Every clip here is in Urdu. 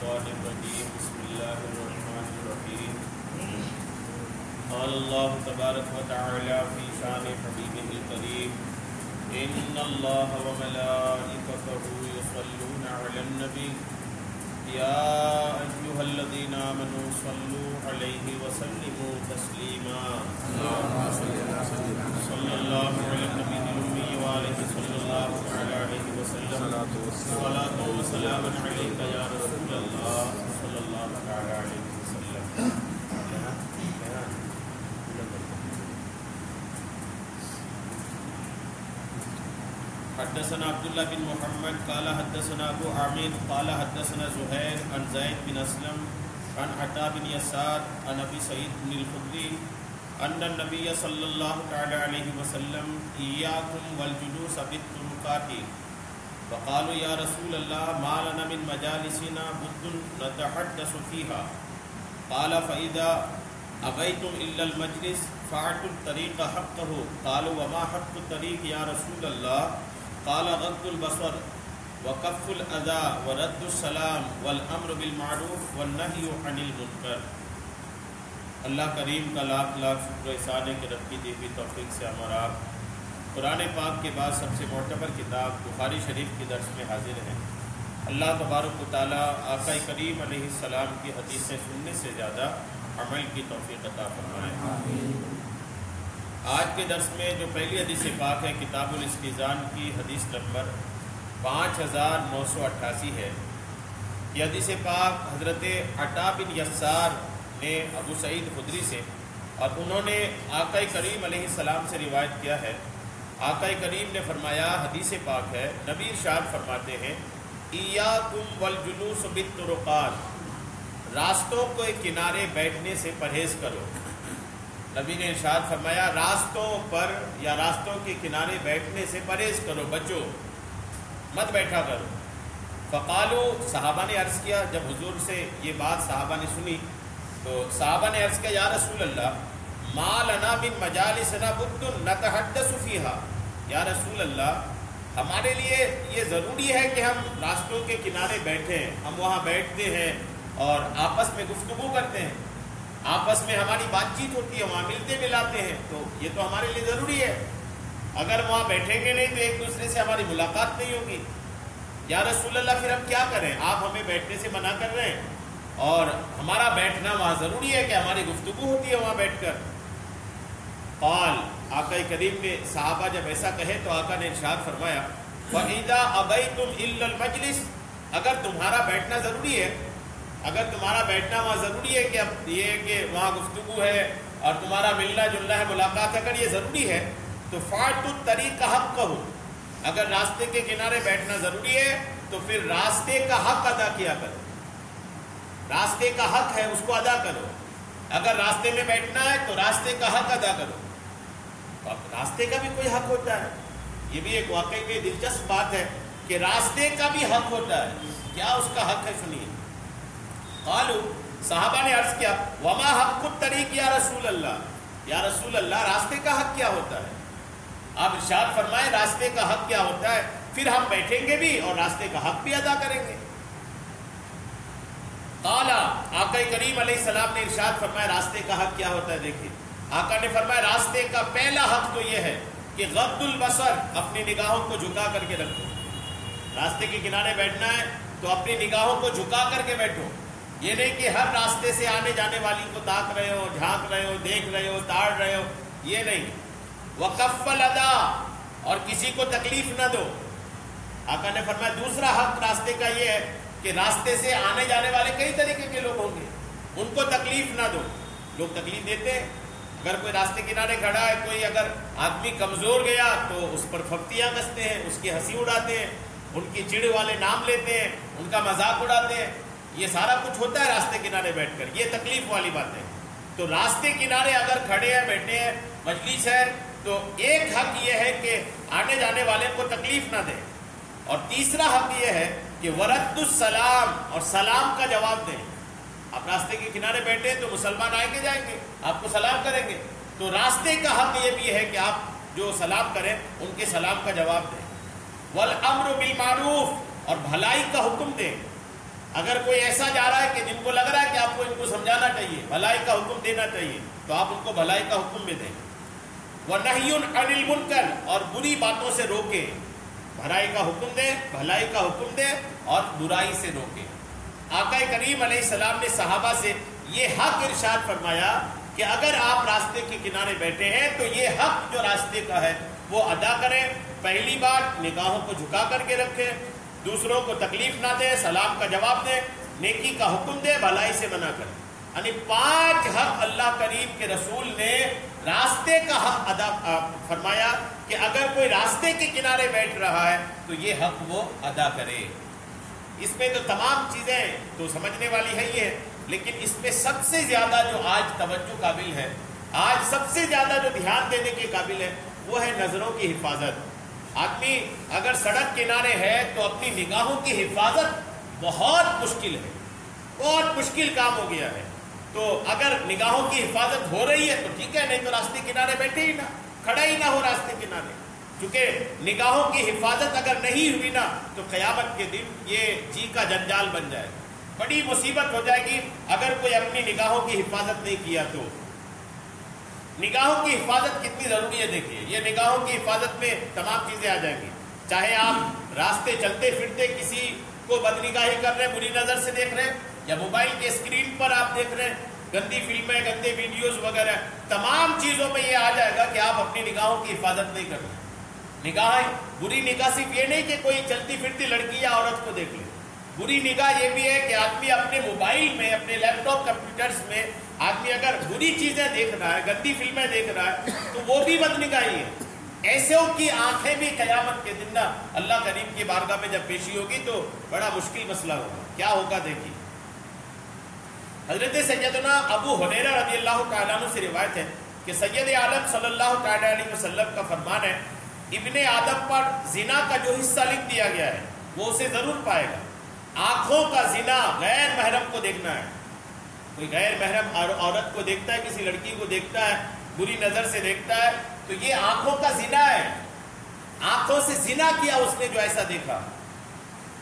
الشيطان الرجيم بسم الله الرحمن الرحيم قال الله تبارك وتعالى في شان حبيبه الكريم إن الله وملائكته يصلون على النبي يا أيها الذين آمنوا صلوا عليه وسلموا تسليما صلى الله على النبي الأمي وآله صلى الله عليه وسلم صلاة وسلام عليك يا رسول الله صلى الله عليه وسلم. حدثنا عبد الله بن محمد قال حدثنا ابو عامر قال حدثنا زهير عن زيد بن اسلم عن عطاء بن يسار عن ابي سعيد بن الخدري ان النبي صلى الله عليه وسلم اياكم والجلوس بالطرقات فقالوا يا رسول الله ما لنا من مجالسنا بد نتحدث فيها قال فاذا ابيتم الا المجلس فاعطوا الطريق حقه قالوا وما حق الطريق يا رسول الله قال غض البصر وكف الاذى ورد السلام والامر بالمعروف والنهي عن المنکر. اللہ کریم کا لاکھ لاکھ شکر و احسان ہے کہ رب کی دی ہوئی توفیق سے ہم اور آپ قرآن پاک کے بعد سب سے معتبر کتاب بخاری شریف کے درس میں حاضر ہیں. اللہ تبارک و تعالیٰ آقا کریم علیہ السلام کی حدیثیں سننے سے زیادہ عمل کی توفیق عطا فرمائے. آج کے درس میں جو پہلی حدیث پاک ہے کتاب الاستئذان کی حدیث نمبر 5988 ہے. یہ حدیث پاک حضرت عطاء بن یسار نے ابو سعید خدری سے اور انہوں نے آقا کریم علیہ السلام سے روایت کیا ہے. آقا کریم نے فرمایا حدیث پاک ہے نبی ارشاد فرماتے ہیں ایاکم والجلوس بالطرقات راستوں کے کنارے بیٹھنے سے پرہیز کرو. نبی نے ارشاد فرمایا راستوں پر یا راستوں کے کنارے بیٹھنے سے پرہیز کرو بچو مت بیٹھا کرو. فقالو صحابہ نے عرض کیا جب حضور سے یہ بات صحابہ نے سنی تو صحابہ نے عرض کیا یا رسول اللہ ما لنا من مجالسنا بد نتحدث فیہا. یا رسول اللہ ہمارے لیے یہ ضروری ہے کہ ہم راستوں کے کنارے بیٹھیں ہم وہاں بیٹھتے ہیں اور آپس میں گفتگو کرتے ہیں آپس میں ہماری بات چیت ہوتی ہے وہاں ملتے ملاتے ہیں تو یہ تو ہمارے لیے ضروری ہے. اگر وہاں بیٹھیں گے نہیں تو ایک دوسرے سے ہماری ملاقات نہیں ہوگی. یا رسول اللہ پھر ہم کیا کریں آپ ہمیں بیٹھنے سے منع کر رہے ہیں اور ہمارا بیٹھنا وہاں ضروری ہے کہ ہماری گفتگو ہوتی ہے وہاں بیٹھ کر. قال آقا کریم نے صحابہ جب ایسا کہے تو آقا نے ارشاد فرمایا وَإِذَا أَبَيْتُمْ إِلَّا الْمَجْلِسِ اگر تمہارا بیٹھنا ضروری ہے اگر تمہارا بیٹھنا وہاں ضروری ہے کہ اب یہ کہ وہاں گفتگو ہے اور تمہارا ملنا جلنا ہے ملاقات اگر یہ ضروری ہے تو فَاعْتُوا الطَّرِيقَ حَقَّهُ اگر راستے کے کنارے بیٹھنا ضروری ہے تو پھر راستے کا حق ادا کیا کرو. راستے کا حق ہے اس کو ادا کرو. اگر راستے میں بیٹھنا ہے تو راستے کا حق ادا کرو. اب راستے کا بھی کوئی حق ہوتا ہے یہ بھی ایک واقعی میں دلچسپ بات ہے کہ راستے کا بھی حق ہوتا ہے. کیا اس کا حق ہے سنیے. قالو صحابہ نے عرض کیا وما حق الطریق یا رسول اللہ یا رسول اللہ راستے کا حق کیا ہوتا ہے. آپ ارشاد فرمائیں راستے کا حق کیا ہوتا ہے پھر ہم بیٹھیں گے بھی اور راستے کا حق بھی ادا کریں گے. قال آقا کریم علیہ السلام نے ارشاد فرمایا راستے کا حق کیا ہوتا ہے. دیکھیں آقا نے فرمایا راستے کا پہلا حق تو یہ ہے کہ غض البصر اپنی نگاہوں کو جھکا کر کے رکھو. راستے کے کنارے بیٹھنا ہے تو اپنی نگاہوں کو جھکا کر کے بیٹھو. یہ نہیں کہ ہر راستے سے آنے جانے والی کو تاک رہے ہو جھانک رہے ہو دیکھ رہے ہو تاڑ رہے ہو یہ نہیں. وَكَفَّ الْأَذَى اور کسی کو تکلیف نہ دو. آقا نے فرمایا دوسرا حق راستے کا یہ ہے کہ راستے سے آنے جانے والے کئی طریقے کے لوگ ہوں گے ان کو تکلیف نہ دو. لوگ تکلیف دیتے ہیں اگر کوئی راستے کنارے کھڑا ہے کوئی اگر آدمی کمزور گیا تو اس پر پھپتیاں کستے ہیں اس کی ہنسی اڑاتے ہیں ان کی چڑ والے نام لیتے ہیں ان کا مذاق اڑاتے ہیں. یہ سارا کچھ ہوتا ہے راستے کنارے بیٹھ کر یہ تکلیف والی بات ہے. تو راستے کنارے اگر کھڑے ہیں بیٹھے ہیں مجلس ہے تو ایک حق یہ ہے کہ آنے جانے والے کو تکلیف نہ دیں اور تیسرا حق یہ ہے کہ ورد السلام اور سلام کا جواب دیں. آپ راستے کے کنارے بیٹھے ہیں تو مسلمان آئیں گے جائیں گے آپ کو سلام کریں گے تو راستے کا حق یہ بھی ہے کہ آپ جو سلام کریں ان کے سلام کا جواب دیں. والامر بالمعروف اور بھلائی کا حکم دیں. اگر کوئی ایسا جا رہا ہے کہ جن کو لگ رہا ہے کہ آپ کو ان کو سمجھانا چاہیے، بھلائی کا حکم دینا چاہیے، تو آپ ان کو بھلائی کا حکم بھی دیں۔ وَنَهْيٌ عَنِ الْمُنْكَرِ، اور بری باتوں سے روکیں، بھلائی کا حکم دیں، بھلائی کا حکم دیں اور برائی سے روکیں۔ آقا کریم علیہ السلام نے صحابہ سے یہ حق ارشاد فرمایا کہ اگر آپ راستے کے کنارے بیٹھے ہیں تو یہ حق جو راستے کا ہے وہ ادا کریں۔ پہلی بات، نگاہوں کو جھکا کر کے رکھیں، دوسروں کو تکلیف نہ دیں، سلام کا جواب دیں، نیکی کا حکم دیں، بھلائی سے منع کریں۔ یعنی 5 حق اللہ کریم کے رسول نے راستے کا حق ادا فرمایا کہ اگر کوئی راستے کے کنارے بیٹھ رہا ہے تو یہ حق وہ ادا کرے۔ اس میں تو تمام چیزیں تو سمجھنے والی ہے ہی ہے، لیکن اس میں سب سے زیادہ جو آج توجہ قابل ہے، آج سب سے زیادہ جو دھیان دینے کے قابل ہے، وہ ہے نظروں کی حفاظت۔ آدمی اگر سڑک کنارے ہے تو اپنی نگاہوں کی حفاظت بہت مشکل ہے، بہت مشکل کام ہو گیا ہے۔ تو اگر نگاہوں کی حفاظت ہو رہی ہے تو ٹھیک ہے، نہیں تو راستے کنارے بیٹھے ہی نہ، کھڑا ہی نہ ہو راستے کنارے۔ کیونکہ نگاہوں کی حفاظت اگر نہیں ہوئی نا تو قیامت کے دن یہ جی کا جنجال بن جائے گا، بڑی مصیبت ہو جائے گی اگر کوئی اپنی نگاہوں کی حفاظت نہیں کیا تو۔ نگاہوں کی حفاظت کتنی ضروری ہے دیکھیے، یہ نگاہوں کی حفاظت میں تمام چیزیں آ جائیں گی، چاہے آپ راستے چلتے پھرتے کسی کو بدنگاہی کر رہے ہیں، بری نظر سے دیکھ رہے ہیں، یا موبائل کے اسکرین پر آپ دیکھ رہے ہیں گندی فلمیں، گندے ویڈیوز وغیرہ، تمام چیزوں میں یہ آ جائے گا کہ آپ اپنی نگاہوں کی حفاظت نہیں کر رہے۔ نگاہیں، بری نگاہ صرف یہ نہیں کہ کوئی چلتی پھرتی لڑکی یا عورت کو دیکھ لے، بری نگاہ یہ بھی ہے کہ آدمی اپنے موبائل میں، اپنے لیپ ٹاپ کمپیوٹرز میں آدمی اگر بری چیزیں دیکھ رہا ہے، گندی فلمیں دیکھ رہا ہے تو وہ بھی بدنگاہی ہے۔ ایسوں کی آنکھیں بھی قیامت کے دن اللہ کریم کی بارگاہ میں جب پیشی ہوگی تو بڑا مشکل مسئلہ ہوگا۔ کیا ہوگا دیکھیے، حضرت سیدنا ابو ہریرہ رضی اللہ تعالیٰ عنہ سے روایت ہے کہ سید عالم صلی اللہ تعالیٰ علیہ وسلم کا فرمان ہے، ابن آدم پر زنا کا جو حصہ لکھ دیا گیا ہے وہ اسے ضرور پائے گا۔ آنکھوں کا زنا، غیر محرم کو دیکھنا ہے، کوئی غیر محرم عورت کو دیکھتا ہے، کسی لڑکی کو دیکھتا ہے، بری نظر سے دیکھتا ہے تو یہ آنکھوں کا زنا ہے، آنکھوں سے زنا کیا اس نے جو ایسا دیکھا۔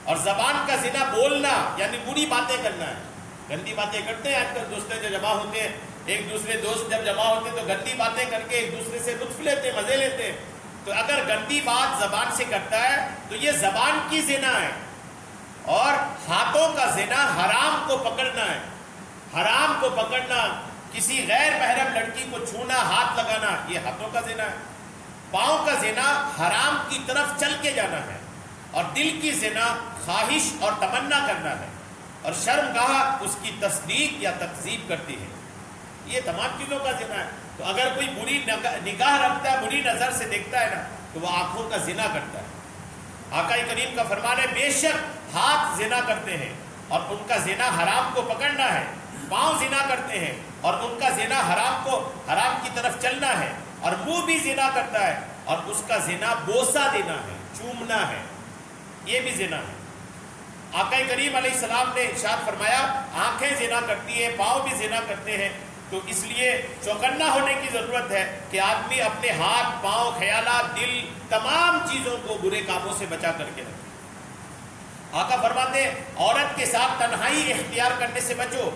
اور زبان کا زنا بولنا، یعنی بری باتیں کرنا ہے، گندی باتیں کرتے ہیں آج کل دوستیں جو جمع ہوتے ہیں، ایک دوسرے دوست جب جمع ہوتے ہیں تو گندی باتیں کر کے ایک دوسرے سے لطف لیتے ہیں، مزے لیتے ہیں۔ تو اگر گندی بات زبان سے کرتا ہے تو یہ زبان کی زنا ہے۔ اور ہاتھوں کا زنا، حرام کو پکڑنا ہے، حرام کو پکڑنا، کسی غیر محرم لڑکی کو چھونا، ہاتھ لگانا، یہ ہاتھوں کا زنا ہے۔ پاؤں کا زنا، حرام کی طرف چل کے جانا ہے۔ اور دل کی زنا، خواہش اور تمنا کرنا ہے۔ اور شرمگاہ اس کی تصدیق یا تکذیب کرتی ہے۔ یہ تمام چیزوں کا زنا ہے۔ تو اگر کوئی بری نگاہ رکھتا ہے، بری نظر سے دیکھتا ہے نا تو وہ آنکھوں کا زنا کرتا ہے۔ آقا کریم کا فرمان ہے، بے شک ہاتھ زنا کرتے ہیں اور ان کا زنا حرام کو پکڑنا ہے، پاؤں زنا کرتے ہیں اور ان کا زنا حرام کی طرف چلنا ہے، اور منہ بھی زنا کرتا ہے اور اس کا زنا بوسہ دینا ہے، چومنا ہے، یہ بھی زنا ہے۔ آقا کریم علیہ السلام نے ارشاد فرمایا، آنکھیں زنا کرتی ہیں، پاؤں بھی زنا کرتے ہیں، تو اس لیے چوکنا ہونے کی ضرورت ہے کہ آدمی اپنے ہاتھ، پاؤں، خیالات، دل، تمام چیزوں کو برے کاموں سے بچا کر کے رکھے۔ آقا فرماتے ہیں، عورت کے ساتھ تنہائی اختیار کرنے سے بچو،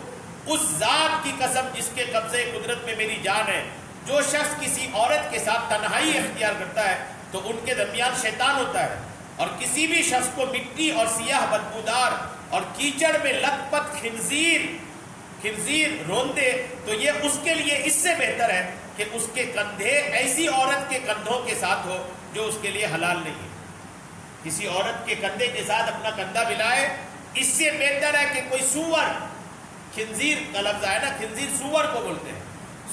اس ذات کی قسم جس کے قبضے قدرت میں میری جان ہے، جو شخص کسی عورت کے ساتھ تنہائی اختیار کرتا ہے تو ان کے درمیان شیطان ہوتا ہے، اور کسی بھی شخص کو مٹی اور سیاہ بدبودار اور کیچڑ میں لت پت خنزیر روندے تو یہ اس کے لیے اس سے بہتر ہے کہ اس کے کندھے ایسی عورت کے کندھوں کے ساتھ ہو جو اس کے لیے حلال نہیں ہے۔ کسی عورت کے کندھے کے ساتھ اپنا کندھا ملائے، اس سے بہتر ہے کہ کوئی سور، خنزیر کا لفظ ہے نا، خنزیر سور کو بولتے ہیں،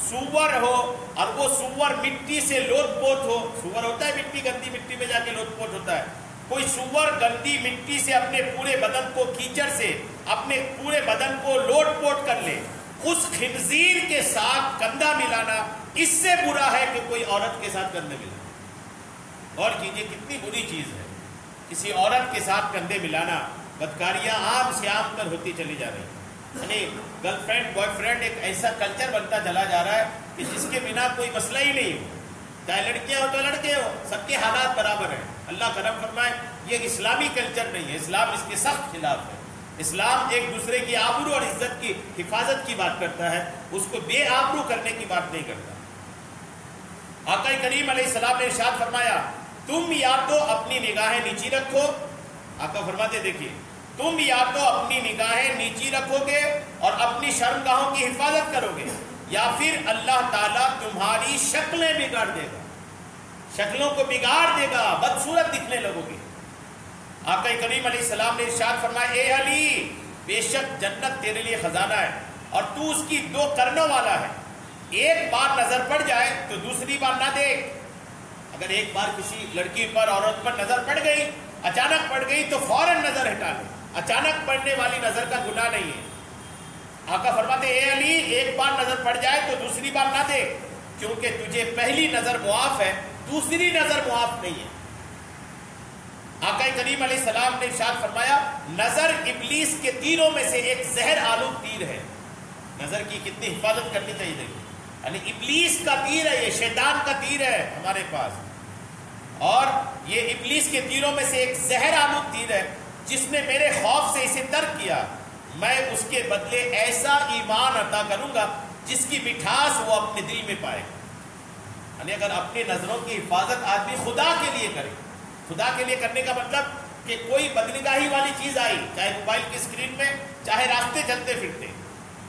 سور ہو اور وہ سور مٹی سے لوت پوت ہو، سور ہوتا ہے مٹی، گندی مٹی میں جا کے لوت پوت ہوتا ہے، کوئی سور گندی مٹی سے اپنے پورے بدن کو، کیچڑ سے اپنے پورے بدن کو لوٹ پوٹ کر لے، اس خنزیر کے ساتھ کندھا ملانا اس سے برا ہے کہ کوئی عورت کے ساتھ کندھے ملانا۔ اور کیجئے کتنی بری چیز ہے کسی عورت کے ساتھ کندھے ملانا۔ بدکاریاں عام سے عام تر ہوتی چلی جا رہی ہیں، یعنی گرل فرینڈ بوائے فرینڈ ایک ایسا کلچر بنتا چلا جا رہا ہے کہ جس کے بنا کوئی مسئلہ ہی نہیں ہو، چاہے لڑکیاں ہو تو لڑکے ہو، سب کے حالات برابر ہیں۔ اللہ کرم فرمائے، یہ اسلامی کلچر نہیں ہے، اسلام اس کے سخت خلاف ہے۔ اسلام ایک دوسرے کی آبرو اور عزت کی حفاظت کی بات کرتا ہے، اس کو بے آبرو کرنے کی بات نہیں کرتا۔ آقا کریم علیہ السلام نے ارشاد فرمایا تم یا تو اپنی نگاہیں نیچی رکھو، آقا فرماتے دیکھیے تم یا تو اپنی نگاہیں نیچی رکھو گے اور اپنی شرمگاہوں کی حفاظت کرو گے، یا پھر اللہ تعالیٰ تمہاری شکلیں بگاڑ دے گا، شکلوں کو بگاڑ دے گا، بدصورت دکھنے لگو گے۔ آقا کریم علیہ السلام نے ارشاد فرمایا اے علی، بے شک جنت تیرے لیے خزانہ ہے اور تو اس کی دو کرنوں والا ہے، ایک بار نظر پڑ جائے تو دوسری بار نہ دیکھ۔ اگر ایک بار کسی لڑکی پر عورت پر نظر پڑ گئی، اچانک پڑ گئی تو فوراً نظر ہٹا لے، اچانک پڑنے والی نظر کا گناہ نہیں ہے۔ آقا فرماتے اے علی، ایک بار نظر پڑ جائے تو دوسری بار نہ دیکھ، کیونکہ تجھے پہلی نظر معاف ہے، دوسری نظر معاف نہیں ہے۔ آقا کریم علیہ السلام نے ارشاد فرمایا نظر ابلیس کے تیروں میں سے ایک زہر آلود تیر ہے۔ نظر کی کتنی حفاظت کرنی چاہیے، دیکھیں، یعنی ابلیس کا تیر ہے، یہ شیطان کا تیر ہے ہمارے پاس، اور یہ ابلیس کے تیروں میں سے ایک زہر آلود تیر ہے، جس نے میرے خوف سے اسے ترک کیا، میں اس کے بدلے ایسا ایمان عطا کروں گا جس کی مٹھاس وہ اپنے دل میں پائے گا۔ یعنی اگر اپنی نظروں کی حفاظت آدمی خدا کے لیے کرے، خدا کے لیے کرنے کا مطلب کہ کوئی بدنگاہی والی چیز آئی، چاہے موبائل کی اسکرین میں، چاہے راستے چلتے پھرتے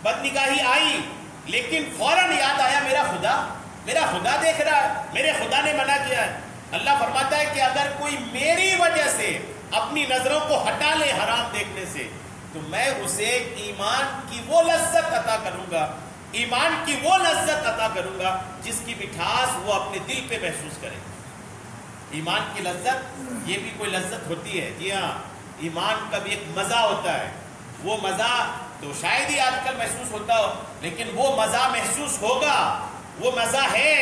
بدنگاہی آئی، لیکن فوراً یاد آیا میرا خدا دیکھ رہا ہے، میرے خدا نے منع کیا ہے۔ اللہ فرماتا ہے کہ اگر کوئی میری وجہ سے اپنی نظروں کو ہٹا لے حرام دیکھنے سے، تو میں اسے ایمان کی وہ لذت عطا کروں گا، ایمان کی وہ لذت عطا کروں گا جس کی مٹھاس وہ اپنے دل پہ محسوس کرے گا۔ ایمان کی لذت یہ بھی کوئی لذت ہوتی ہے، جی ہاں، ایمان کا بھی ایک مزہ ہوتا ہے، وہ مزہ تو شاید ہی آج کل محسوس ہوتا ہو، لیکن وہ مزہ محسوس ہوگا، وہ مزہ ہے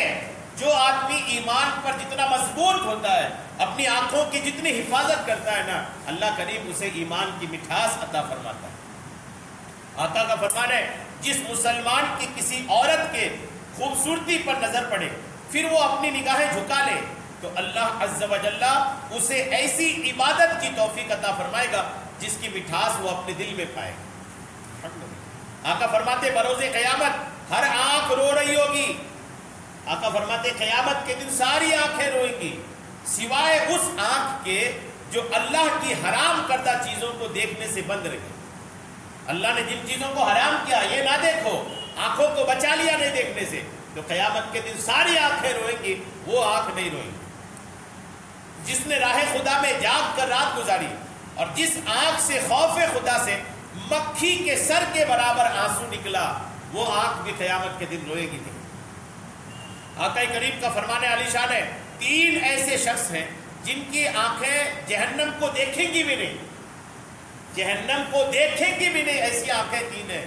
جو آدمی ایمان پر جتنا مضبوط ہوتا ہے، اپنی آنکھوں کی جتنی حفاظت کرتا ہے نا، اللہ کریم اسے ایمان کی مٹھاس عطا فرماتا ہے۔ آقا کا فرمان ہے جس مسلمان کی کسی عورت کے خوبصورتی پر نظر پڑے پھر وہ اپنی نگاہیں جھکا لے تو اللہ عز و جل اسے ایسی عبادت کی توفیق عطا فرمائے گا جس کی مٹھاس وہ اپنے دل میں پائے گا۔ آقا فرماتے بروز قیامت ہر آنکھ رو رہی ہوگی، آقا فرماتے قیامت کے دن ساری آنکھیں روئیں گی سوائے اس آنکھ کے جو اللہ کی حرام کردہ چیزوں کو دیکھنے سے بند رہے۔ اللہ نے جن چیزوں کو حرام کیا یہ نہ دیکھو، آنکھوں کو بچا لیا نہیں دیکھنے سے، تو قیامت کے دن ساری آنکھیں روئیں گی، وہ آنکھ نہیں روئیں گی۔ جس نے راہ خدا میں جاگ کر رات گزاری اور جس آنکھ سے خوف خدا سے مکھی کے سر کے برابر آنسو نکلا، وہ آنکھ بھی قیامت کے دن روئے گی نہیں۔ آقا کریم کا فرمان عالی شان ہے 3 ایسے شخص ہیں جن کی آنکھیں جہنم کو دیکھیں گی بھی نہیں، جہنم کو دیکھیں گی بھی نہیں، ایسی آنکھیں 3 ہیں۔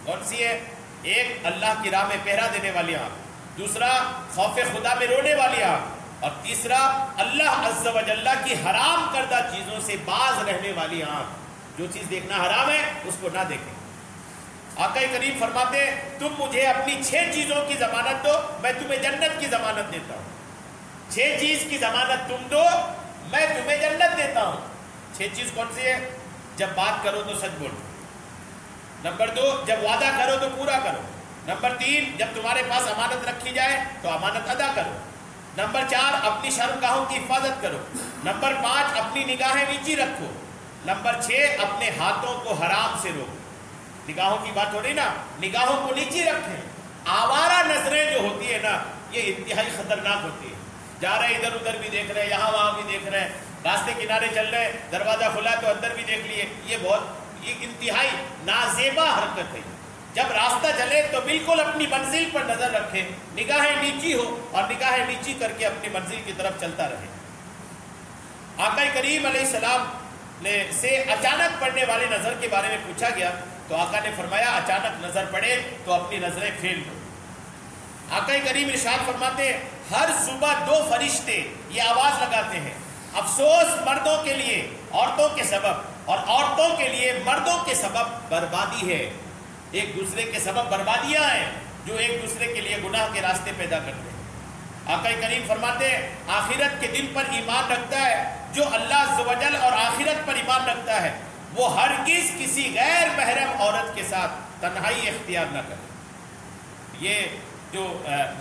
کون سی ہے؟ ایک اللہ کی راہ میں پہرا دینے والی آنکھ، دوسرا خوف خدا میں رونے والی آنکھ، اور تیسرا اللہ عز و جل کی حرام کردہ چیزوں سے باز رہنے والی آنکھ، جو چیز دیکھنا حرام ہے اس کو نہ دیکھیں۔ آقا کریم فرماتے تم مجھے اپنی 6 چیزوں کی ضمانت دو، میں تمہیں جنت کی ضمانت دیتا ہوں۔ 6 چیز کی ضمانت تم دو، میں تمہیں جنت دیتا ہوں۔ 6 چیز کون سی ہے؟ جب بات کرو تو سچ بولو، نمبر 2 جب وعدہ کرو تو پورا کرو، نمبر 3 جب تمہارے پاس امانت رکھی جائے تو امانت ادا کرو، نمبر 4 اپنی شرمگاہوں کی حفاظت کرو، نمبر 5 اپنی نگاہیں نیچی رکھو، نمبر 6 اپنے ہاتھوں کو حرام سے روکو۔ نگاہوں کی بات ہو رہی نا، نگاہوں کو نیچی رکھیں۔ آوارہ نظریں جو ہوتی ہے نا، یہ انتہائی خطرناک ہوتی ہے، جا رہے ادھر ادھر بھی دیکھ رہے ہیں، یہاں وہاں بھی دیکھ رہے ہیں، راستے کنارے چل رہے ہیں، دروازہ کھلا تو اندر بھی دیکھ لیے، یہ انتہائی نازیبا حرکت ہے۔ جب راستہ چلے تو بالکل اپنی منزل پر نظر رکھے، نگاہیں نیچی ہو اور نگاہیں نیچی کر کے اپنی منزل کی طرف چلتا رہے۔ آقا کریم علیہ السلام سے اچانک پڑنے والی نظر کے بارے میں پوچھا گیا تو آقا نے فرمایا اچانک نظر پڑے تو اپنی نظریں پھیر لو۔ آقا کریم ارشاد فرماتے ہیں ہر صبح 2 فرشتے یہ آواز لگاتے ہیں افسوس مردوں کے لیے عورتوں کے سبب اور عورتوں کے لیے مردوں کے سبب بربادی ہے۔ ایک دوسرے کے سبب بربادیاں ہیں جو ایک دوسرے کے لیے گناہ کے راستے پیدا کرتے ہیں۔ آقا کریم فرماتے ہیں آخرت کے دن پر ایمان رکھتا ہے جو اللہ عز و جل اور آخرت پر ایمان رکھتا ہے، وہ ہرگز کسی غیر محرم عورت کے ساتھ تنہائی اختیار نہ کرے۔ یہ جو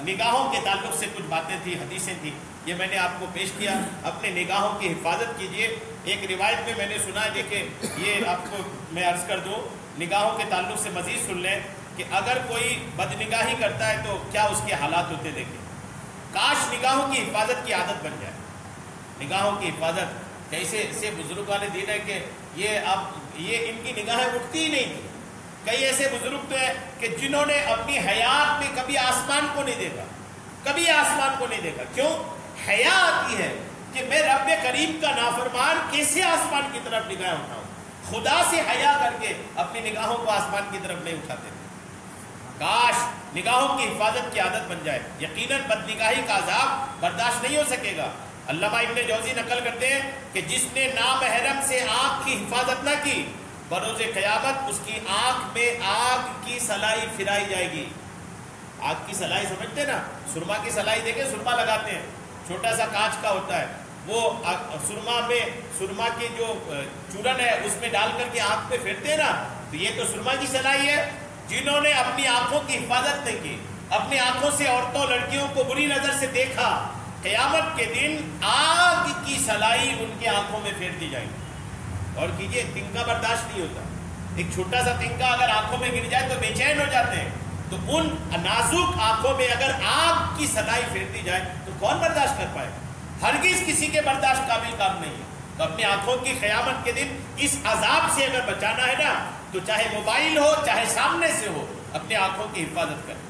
نگاہوں کے تعلق سے کچھ باتیں تھی، حدیثیں تھیں، یہ میں نے آپ کو پیش کیا۔ اپنے نگاہوں کی حفاظت کیجئے۔ ایک روایت میں نے سنا ہے، دیکھیں یہ آپ کو میں عرض کر دوں، نگاہوں کے تعلق سے مزید سن لیں کہ اگر کوئی بدنگاہی کرتا ہے تو کیا اس کے حالات ہوتے دیکھیں۔ کاش نگاہوں کی حفاظت کی عادت بن جائے۔ نگاہوں کی حفاظت کیسے ایسے بزرگان دین ہے کہ یہ ان کی نگاہیں اٹھتی ہی نہیں تھی۔ کئی ایسے بزرگ تو ہیں کہ جنہوں نے اپنی حیات میں کبھی آسمان کو نہیں دیکھا، کبھی آسمان کو نہیں دیکھا۔ کیوں؟ حیا آتی ہے کہ میں رب کریم کا نافرمان کیسے آسمان کی طرف نگاہیں اٹھاؤں۔ خدا سے حیا کر کے اپنی نگاہوں کو آسمان کی طرف نہیں اٹھاتے تھے۔ کاش نگاہوں کی حفاظت کی عادت بن جائے۔ یقیناً بدنگاہی کا عذاب برداشت نہیں ہو سکے گا۔ علامہ ابن جوزی نقل کرتے ہیں کہ جس نے نامحرم سے آنکھ کی حفاظت نہ کی، بروز قیامت اس کی آنکھ میں آگ کی سلائی پھرائی جائے گی۔ آگ کی سلائی سمجھتے نا؟ سرما کی سلائی دیکھیں، سرما لگاتے ہیں، چھوٹا سا کانچ کا ہوتا ہے، وہ سرما کی جو چورن ہے اس میں ڈال کر کے آنکھ پہ پھیرتے ہیں نا، تو یہ تو سرما کی سلائی ہے۔ جنہوں نے اپنی آنکھوں کی حفاظت نہیں کی، اپنی آنکھوں سے عورتوں لڑکیوں کو بری نظر سے دیکھا، قیامت کے دن آگ کی سلائی ان کی آنکھوں میں پھیر دی جائے گی۔ اور کیجئے، تنکا برداشت نہیں ہوتا۔ ایک چھوٹا سا تنکا اگر آنکھوں میں گر جائے تو بے چین ہو جاتے ہیں، تو ان نازک آنکھوں میں اگر آگ کی سلائی پھیر دی جائے تو کون برداشت کر پائے؟ ہرگز کسی کے برداشت قابل کام نہیں ہے۔ تو اپنی آنکھوں کی قیامت کے دن اس عذاب سے اگر بچانا ہے نا، تو چاہے موبائل ہو چاہے سامنے سے ہو، اپنی آنکھوں کی حفاظت کریں۔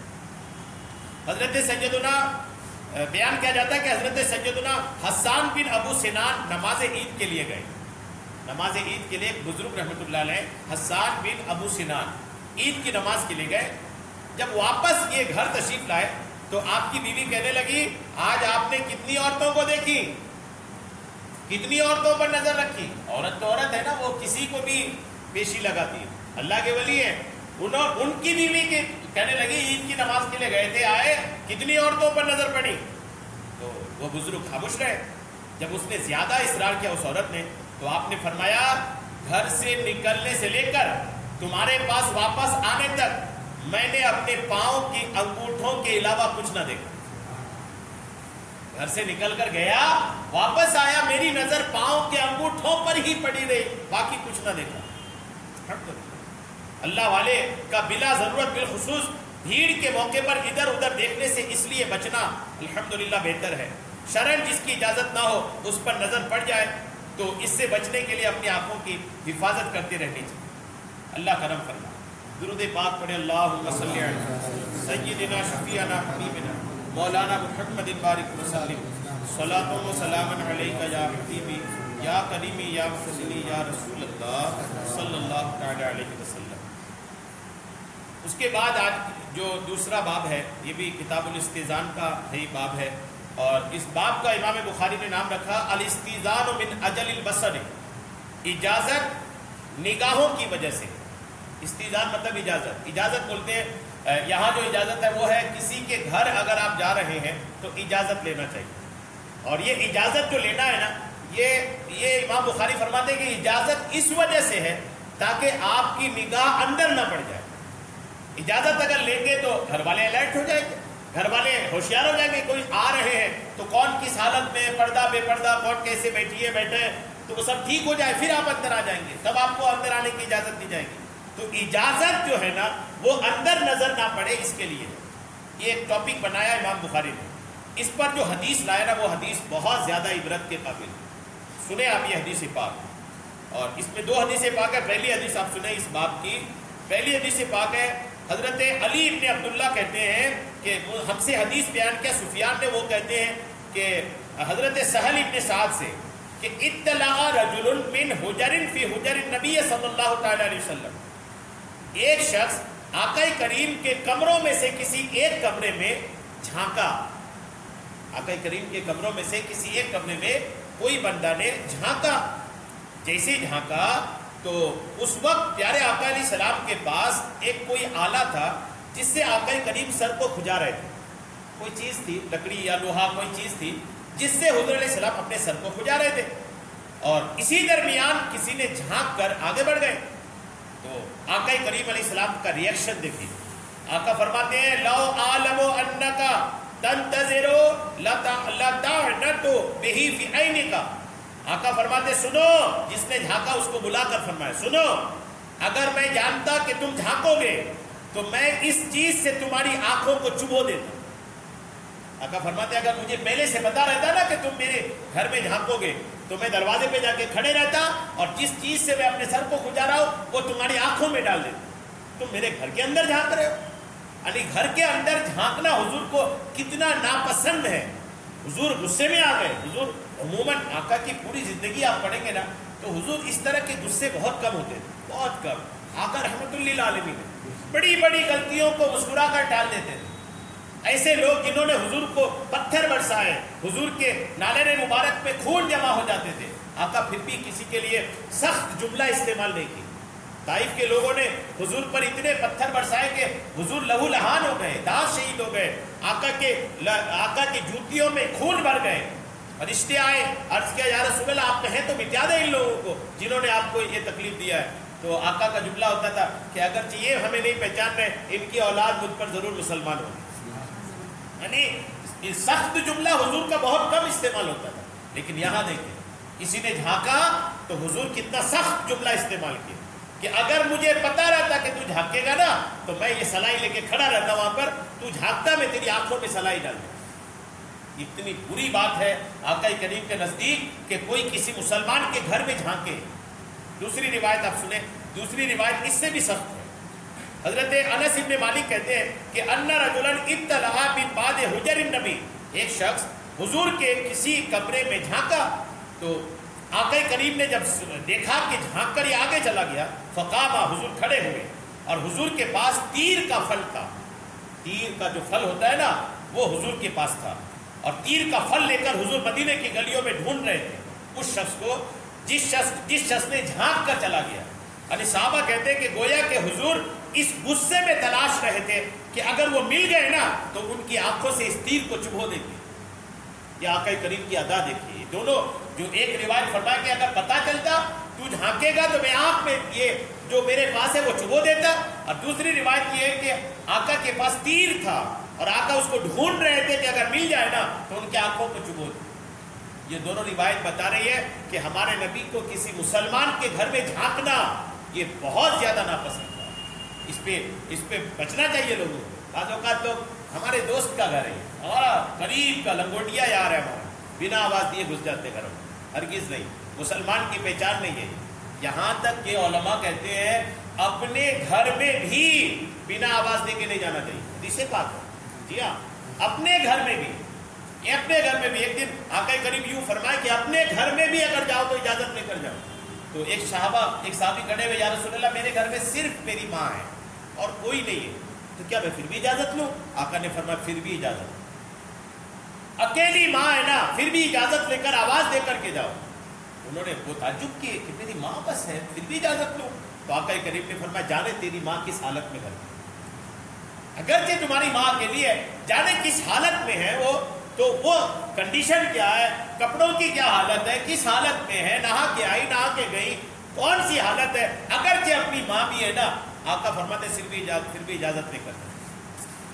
حضرت سیدنا بیان کیا جاتا ہے کہ حضرت سیدنا حسان بن ابو سنان نماز عید کے لیے گئے۔ نماز عید کے لیے ایک بزرگ رحمۃ اللہ علیہ حسان بن ابو سنان عید کی نماز کے لیے گئے۔ جب واپس یہ گھر تشریف لائے تو آپ کی بیوی کہنے لگی، آج آپ نے کتنی عورتوں کو دیکھی، کتنی عورتوں پر نظر رکھی؟ عورت تو عورت ہے نا، وہ کسی کو بھی پیشی لگاتی ہے، اللہ کے ولی ہیں۔ ان کی بیوی کے کہنے لگی، عید کی نماز کے لیے گئے تھے، آئے کتنی عورتوں پر نظر پڑی؟ تو وہ بزرگ خاموش رہے۔ جب اس نے زیادہ اصرار کیا اس عورت نے، تو آپ نے فرمایا، گھر سے نکلنے سے لے کر تمہارے پاس واپس آنے تک میں نے اپنے پاؤں کی انگوٹھوں کے علاوہ کچھ نہ دیکھا۔ گھر سے نکل کر گیا، واپس آیا، میری نظر پاؤں کے انگوٹھوں پر ہی پڑی رہی، باقی کچھ نہ دیکھا۔ اللہ والے کا بلا ضرورت بالخصوص بھیڑ کے موقع پر ادھر ادھر دیکھنے سے اس لیے بچنا الحمدللہ بہتر ہے۔ شرعاً جس کی اجازت نہ ہو اس پر نظر پڑ جائے تو اس سے بچنے کے لیے اپنی آنکھوں کی حفاظت کرتے رہنی چاہیے۔ اللہ کرم فرمائے۔ درود پاک پڑھے، اللہم صلی علی سیدنا شفیعنا حبیبنا مولانا محمد بارک وسلم، صلاۃ و سلام علیکہ یا حبیبی یا کریمی یا فضلی یا رسول اللہ صلی اللہ تعالی علیہ وسلم۔ اس کے بعد آج جو دوسرا باب ہے، یہ بھی کتاب الاستئذان کا ہی باب ہے، اور اس باب کا امام بخاری نے نام رکھا الاستئذان من اجل البصر، اجازت نگاہوں کی وجہ سے۔ استئذان مطلب اجازت، اجازت بولتے ہیں یہاں جو اجازت ہے وہ ہے کسی کے گھر اگر آپ جا رہے ہیں تو اجازت لینا چاہیے۔ اور یہ اجازت جو لینا ہے نا، یہ امام بخاری فرماتے ہیں کہ اجازت اس وجہ سے ہے تاکہ آپ کی نگاہ اندر نہ پڑ جائے۔ اجازت اگر لیں گے تو گھر والے الرٹ ہو جائیں گے، گھر والے ہوشیار ہو جائیں گے، کوئی آ رہے ہیں تو کون کس حالت میں، پردہ بے پردہ، کون کیسے بیٹھی ہے بیٹھے، تو وہ سب ٹھیک ہو جائے، پھر آپ اندر آ جائیں گے، تب آپ کو اندر آنے کی اجازت دی جائے گی۔ تو اجازت جو ہے نا وہ اندر نظر نہ پڑے، اس کے لیے یہ ایک ٹاپک بنایا امام بخاری نے۔ اس پر جو حدیث لایا نا وہ حدیث بہت زیادہ عبرت کے قابل ہے۔ سنیں آپ یہ حدیث پاک، اور اس میں دو حدیث پاک ہے۔ پہلی حدیث آپ سنیں اس باب کی، پہلی حدیث پاک ہے حضرت علی ابن عبداللہ کہتے ہیں کہ ہم سے حدیث بیان کیا سفیان نے، وہ کہتے ہیں کہ حضرت سہل ابن سعد سے کہ اطلع رجل من حجر فی حجر النبی صلی اللہ تعالی علیہ وسلم، ایک شخص آقا کریم کے کمروں میں سے کسی ایک کمرے میں جھانکا، آقا کریم کے کمروں میں سے کسی ایک کمرے میں کوئی بندہ نے جھانکا۔ جیسے جھانکا تو اس وقت پیارے آقا علیہ السلام کے پاس ایک کوئی آلہ تھا جس سے آقا کریم سر کو کھجا رہے تھے، کوئی چیز تھی، لکڑی یا لوہا، کوئی چیز تھی جس سے حضور علیہ السلام اپنے سر کو کھجا رہے تھے۔ اور اسی درمیان کسی نے جھانک کر آگے بڑھ گئے. تو آقا کریم علیہ السلام کا ریئیکشن دیکھیے. آقا فرماتے ہیں لو عالم انکا تنتظرو لطعنتو بہی فی عینکا. آقا فرماتے سنو، جس نے جھانکا اس کو بلا کر فرمایا سنو، اگر میں جانتا کہ تم جھانکو گے تو میں اس چیز سے تمہاری آنکھوں کو چبو دیتا. آقا فرماتے اگر مجھے پہلے سے پتا رہتا نا کہ تم میرے گھر میں جھانکو گے تو میں دروازے پہ جا کے کھڑے رہتا اور جس چیز سے میں اپنے سر کو کھجا رہا ہوں وہ تمہاری آنکھوں میں ڈال دیتا. تم میرے گھر کے اندر جھانک رہے ہو. یعنی گھر کے اندر جھانکنا حضور کو کتنا ناپسند ہے. حضور غصے میں آ گئے. حضور عموماً آقا کی پوری زندگی آپ پڑھیں گے نا تو حضور اس طرح کے غصے بہت کم ہوتے تھے، بہت کم. آقا رحمت للعالمین بڑی بڑی غلطیوں کو مسکرا کر ٹال دیتے تھے. ایسے لوگ جنہوں نے حضور کو پتھر برسائے، حضور کے نالے مبارک پہ خون جمع ہو جاتے تھے، آقا پھر بھی کسی کے لیے سخت جملہ استعمال نہیں کی. طائف کے لوگوں نے حضور پر اتنے پتھر برسائے کہ حضور لہو لہان ہو گئے، داغ شہید ہو گئے، آقا کی جوتیوں میں خون بھر گئے. فرشتے آئے، عرض کیا یا رسول اللہ آپ کہیں تو مٹا دیں ان لوگوں کو جنہوں نے آپ کو یہ تکلیف دیا ہے. تو آقا کا جملہ ہوتا تھا کہ اگرچہ یہ ہمیں نہیں پہچان رہے، ان کی اولاد مجھ پر ضرور مسلمان ہوگی. یعنی سخت جملہ حضور کا بہت کم استعمال ہوتا تھا. لیکن یہاں دیکھیں کسی نے جھانکا تو حضور کتنا سخت جملہ استعمال کیا کہ اگر مجھے پتا رہتا کہ تو جھانکے گا نا تو میں یہ سلائی لے کے کھڑا رہتا وہاں پر، تو جھانکتا میں تیری آنکھوں میں سلائی ڈال دیتا. اتنی بری بات ہے آقا کریم کے نزدیک کہ کوئی کسی مسلمان کے گھر میں جھانکے. دوسری روایت آپ سنیں، دوسری روایت اس سے بھی سخت ہے. حضرت انس ابن مالک کہتے ہیں کہ ان رجلا اطلع من بعد حجر النبی، ایک شخص حضور کے کسی کمرے میں جھانکا تو آقا کریم نے جب دیکھا کہ جھانک کر یہ آگے چلا گیا، فقام، حضور کھڑے ہوئے اور حضور کے پاس تیر کا پھل تھا. تیر کا جو پھل ہوتا ہے نا وہ حضور کے پاس تھا اور تیر کا پھل لے کر حضور مدینے کی گلیوں میں ڈھونڈ رہے تھے اس شخص کو جس شخص نے جھانک کر چلا گیا. یعنی صحابہ کہتے ہیں کہ گویا کہ حضور اس غصے میں تلاش رہے تھے کہ اگر وہ مل گئے نا تو ان کی آنکھوں سے اس تیر کو چبھو دیتے. یہ آقا کریم کی ادا دیکھیے. دونوں جو ایک روایت فرمایا کہ اگر پتہ چلتا تو جھانکے گا تو میں آنکھ میں یہ جو میرے پاس ہے وہ چبھو دیتا، اور دوسری روایت یہ ہے کہ آقا کے پاس تیر تھا اور آقا اس کو ڈھونڈ رہے تھے کہ اگر مل جائے نا تو ان کی آنکھوں کو چبھو دے. یہ دونوں روایت بتا رہی ہے کہ ہمارے نبی کو کسی مسلمان کے گھر میں جھانکنا یہ بہت زیادہ ناپسند تھا. اس پہ بچنا چاہیے لوگوں کو. بعض اوقات لوگ ہمارے دوست کا گھر ہے، ہمارا قریب کا لنگوٹیا یار ہے، ہمارا بنا آواز دیے گھس جاتے گھروں میں. ہرگز نہیں، مسلمان کی پہچان نہیں ہے. یہاں تک کہ علماء کہتے ہیں اپنے گھر میں بھی بنا آواز دے کے نہیں جانا چاہیے. حدیث پاک ہے. جی ہاں، اپنے گھر میں بھی. اپنے گھر میں بھی ایک دن آقا کریم یوں فرمائے کہ اپنے گھر میں بھی اگر جاؤ تو اجازت لے کر جاؤ. تو ایک صحابی کھڑے ہوئے، یا رسول اللہ میرے گھر میں صرف میری ماں ہے اور کوئی نہیں ہے، تو کیا میں پھر بھی اجازت لوں؟ آقا نے فرمایا پھر بھی اجازت. اکیلی ماں ہے نا پھر بھی اجازت لے کر آواز دے کر کے جاؤ. انہوں نے وہ تعجب کیے کہ میری ماں بس ہے پھر بھی اجازت لوں. تو آقا کریم نے فرمایا جانے تیری ماں کس حالت میں گھر میں، اگرچہ تمہاری ماں کے لیے جانے کس حالت میں ہے وہ، تو وہ کنڈیشن کیا ہے، کپڑوں کی کیا حالت ہے، کس حالت میں ہے، نہا کے آئی نہا کے گئی، کون سی حالت ہے، اگرچہ اپنی ماں بھی ہے نا، آقا فرماتے پھر بھی اجازت لے کر.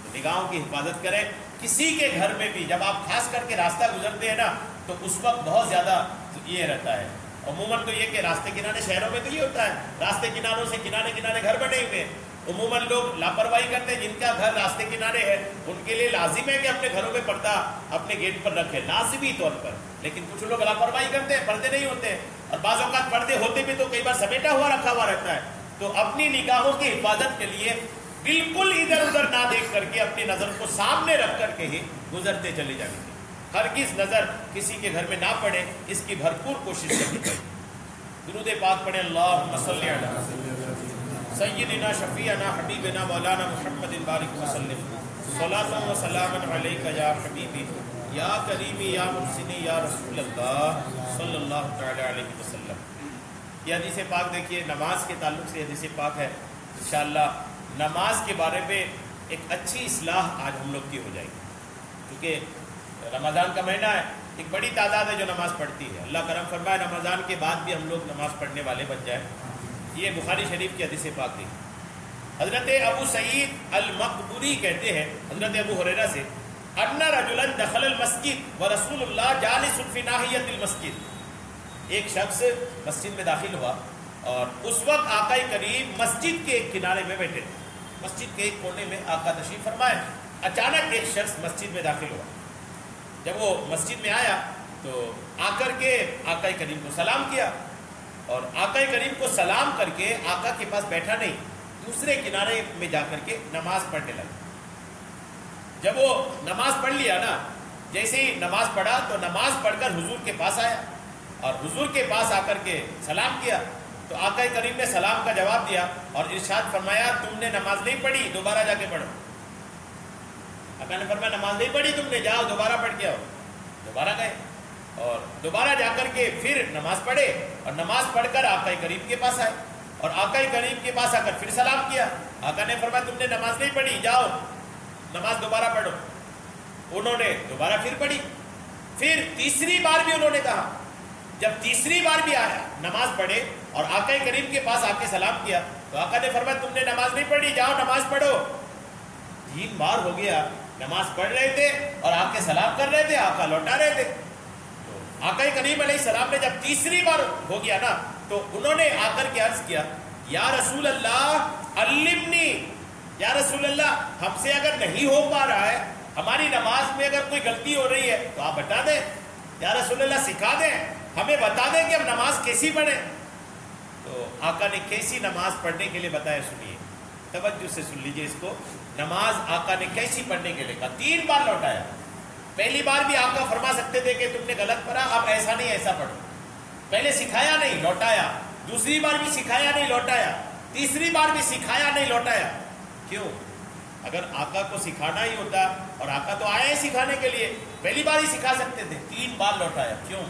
تو نگاہوں کی حفاظت کریں. کسی کے گھر میں بھی جب آپ خاص کر کے راستہ گزرتے ہیں نا تو اس وقت بہت زیادہ یہ رہتا ہے. عموماً تو یہ کہ راستے کنارے شہروں میں تو یہ ہوتا ہے، راستے کناروں سے کنارے گھر بنے ہوئے ہیں. عموماً لوگ لاپرواہی کرتے ہیں. جن کا گھر راستے کنارے ہے ان کے لیے لازم ہے کہ اپنے گھروں میں پردہ اپنے گیٹ پر رکھے، لازمی طور پر. لیکن کچھ لوگ لاپرواہی کرتے ہیں، پردے نہیں ہوتے ہیں، اور بعض اوقات پردے ہوتے بھی تو کئی بار سمیٹا ہوا رکھا ہوا رہتا ہے. تو اپنی نگاہوں کی حفاظت کے لیے بالکل ادھر ادھر نہ دیکھ کر کے اپنی نظر کو سامنے رکھ کر کے ہی گزرتے چلے جانے کی. ہرگز نظر کسی کے گھر میں نہ پڑے، اس کی بھرپور کوشش کرنی چاہیے. درود پاک پڑھیں. اللہم صلی علی سیدنا شفیعنا حبیبنا مولانا محمد بارک وسلم صلاۃ و سلام علیک یا حبیبی یا کریمی یا محسنی یا رسول اللہ صلی اللہ تعالی علیہ وسلم. یہ حدیث پاک دیکھیے نماز کے تعلق سے حدیث پاک ہے. انشاءاللہ نماز کے بارے میں ایک اچھی اصلاح آج ہم لوگ کی ہو جائے گی، کیونکہ رمضان کا مہینہ ہے ایک بڑی تعداد ہے جو نماز پڑھتی ہے. اللہ کرم فرمائے رمضان کے بعد بھی ہم لوگ نماز پڑھنے والے بن جائیں. یہ بخاری شریف کی حدیث پاک دی. حضرت ابو سعید المقبوری کہتے ہیں حضرت ابو ہریرہ سے ان رجلا دخل المسجد ورسول اللہ جالس فی ناحیۃ المسجد. ایک شخص مسجد میں داخل ہوا اور اس وقت آقا کریم مسجد کے ایک کنارے میں بیٹھے تھے. مسجد کے ایک کونے میں آقا تشریف فرمائے. اچانک ایک شخص مسجد میں داخل ہوا. جب وہ مسجد میں آیا تو آ کر کے آقا کریم کو سلام کیا اور آقا کریم کو سلام کر کے آقا کے پاس بیٹھا نہیں, دوسرے کنارے میں جا کر کے نماز پڑھنے لگا. جب وہ نماز پڑھ لیا نا, جیسے ہی نماز پڑھا تو نماز پڑھ کر حضور کے پاس آیا اور حضور کے پاس آ کر کے سلام کیا تو آقا کریم نے سلام کا جواب دیا اور ارشاد فرمایا تم نے نماز نہیں پڑھی, دوبارہ جا کے پڑھو. آقا نے فرمایا نماز نہیں پڑھی تم نے, جاؤ دوبارہ پڑھ کے آؤ. دوبارہ گئے اور دوبارہ جا کر کے پھر نماز پڑھے اور نماز پڑھ کر آقا کریم کے پاس آئے اور آقا کریم کے پاس آ کر پھر سلام کیا. آقا نے فرمایا تم نے نماز نہیں پڑھی, جاؤ نماز دوبارہ پڑھو. انہوں نے دوبارہ پھر پڑھی. پھر تیسری بار بھی انہوں نے کہا. جب تیسری بار بھی آیا نماز پڑھے اور آقا کریم کے پاس آ کے سلام کیا تو آقا نے فرمایا تم نے نماز نہیں پڑھی, جاؤ نماز پڑھو. 3 بار ہو گیا نماز پڑھ رہے تھے اور آ کے سلام کر رہے تھے, آقا لوٹا رہے تھے. تو آقا کریم علیہ السلام نے جب تیسری بار ہو گیا نا تو انہوں نے آ کر کے عرض کیا یا رسول اللہ علمنی, یا رسول اللہ ہم سے اگر نہیں ہو پا رہا ہے, ہماری نماز میں اگر کوئی غلطی ہو رہی ہے تو آپ بتا دیں. یا رسول اللہ سکھا دیں, ہمیں بتا دیں کہ ہم نماز کیسی پڑھیں. تو آقا نے کیسی نماز پڑھنے کے لیے بتایا, سنیے توجہ سے سن لیجئے اس کو. نماز آقا نے کیسی پڑھنے کے لیے کہا. 3 بار لوٹایا. پہلی بار بھی آقا فرما سکتے تھے کہ تم نے غلط پڑھا, اب ایسا نہیں ایسا پڑھو. پہلے سکھایا نہیں, لوٹایا. دوسری بار بھی سکھایا نہیں, لوٹایا. تیسری بار بھی سکھایا نہیں, لوٹایا. کیوں؟ اگر آقا کو سکھانا ہی ہوتا اور آقا تو آئے ہیں سکھانے کے لیے, پہلی بار ہی سکھا سکتے تھے. 3 بار لوٹایا. کیوں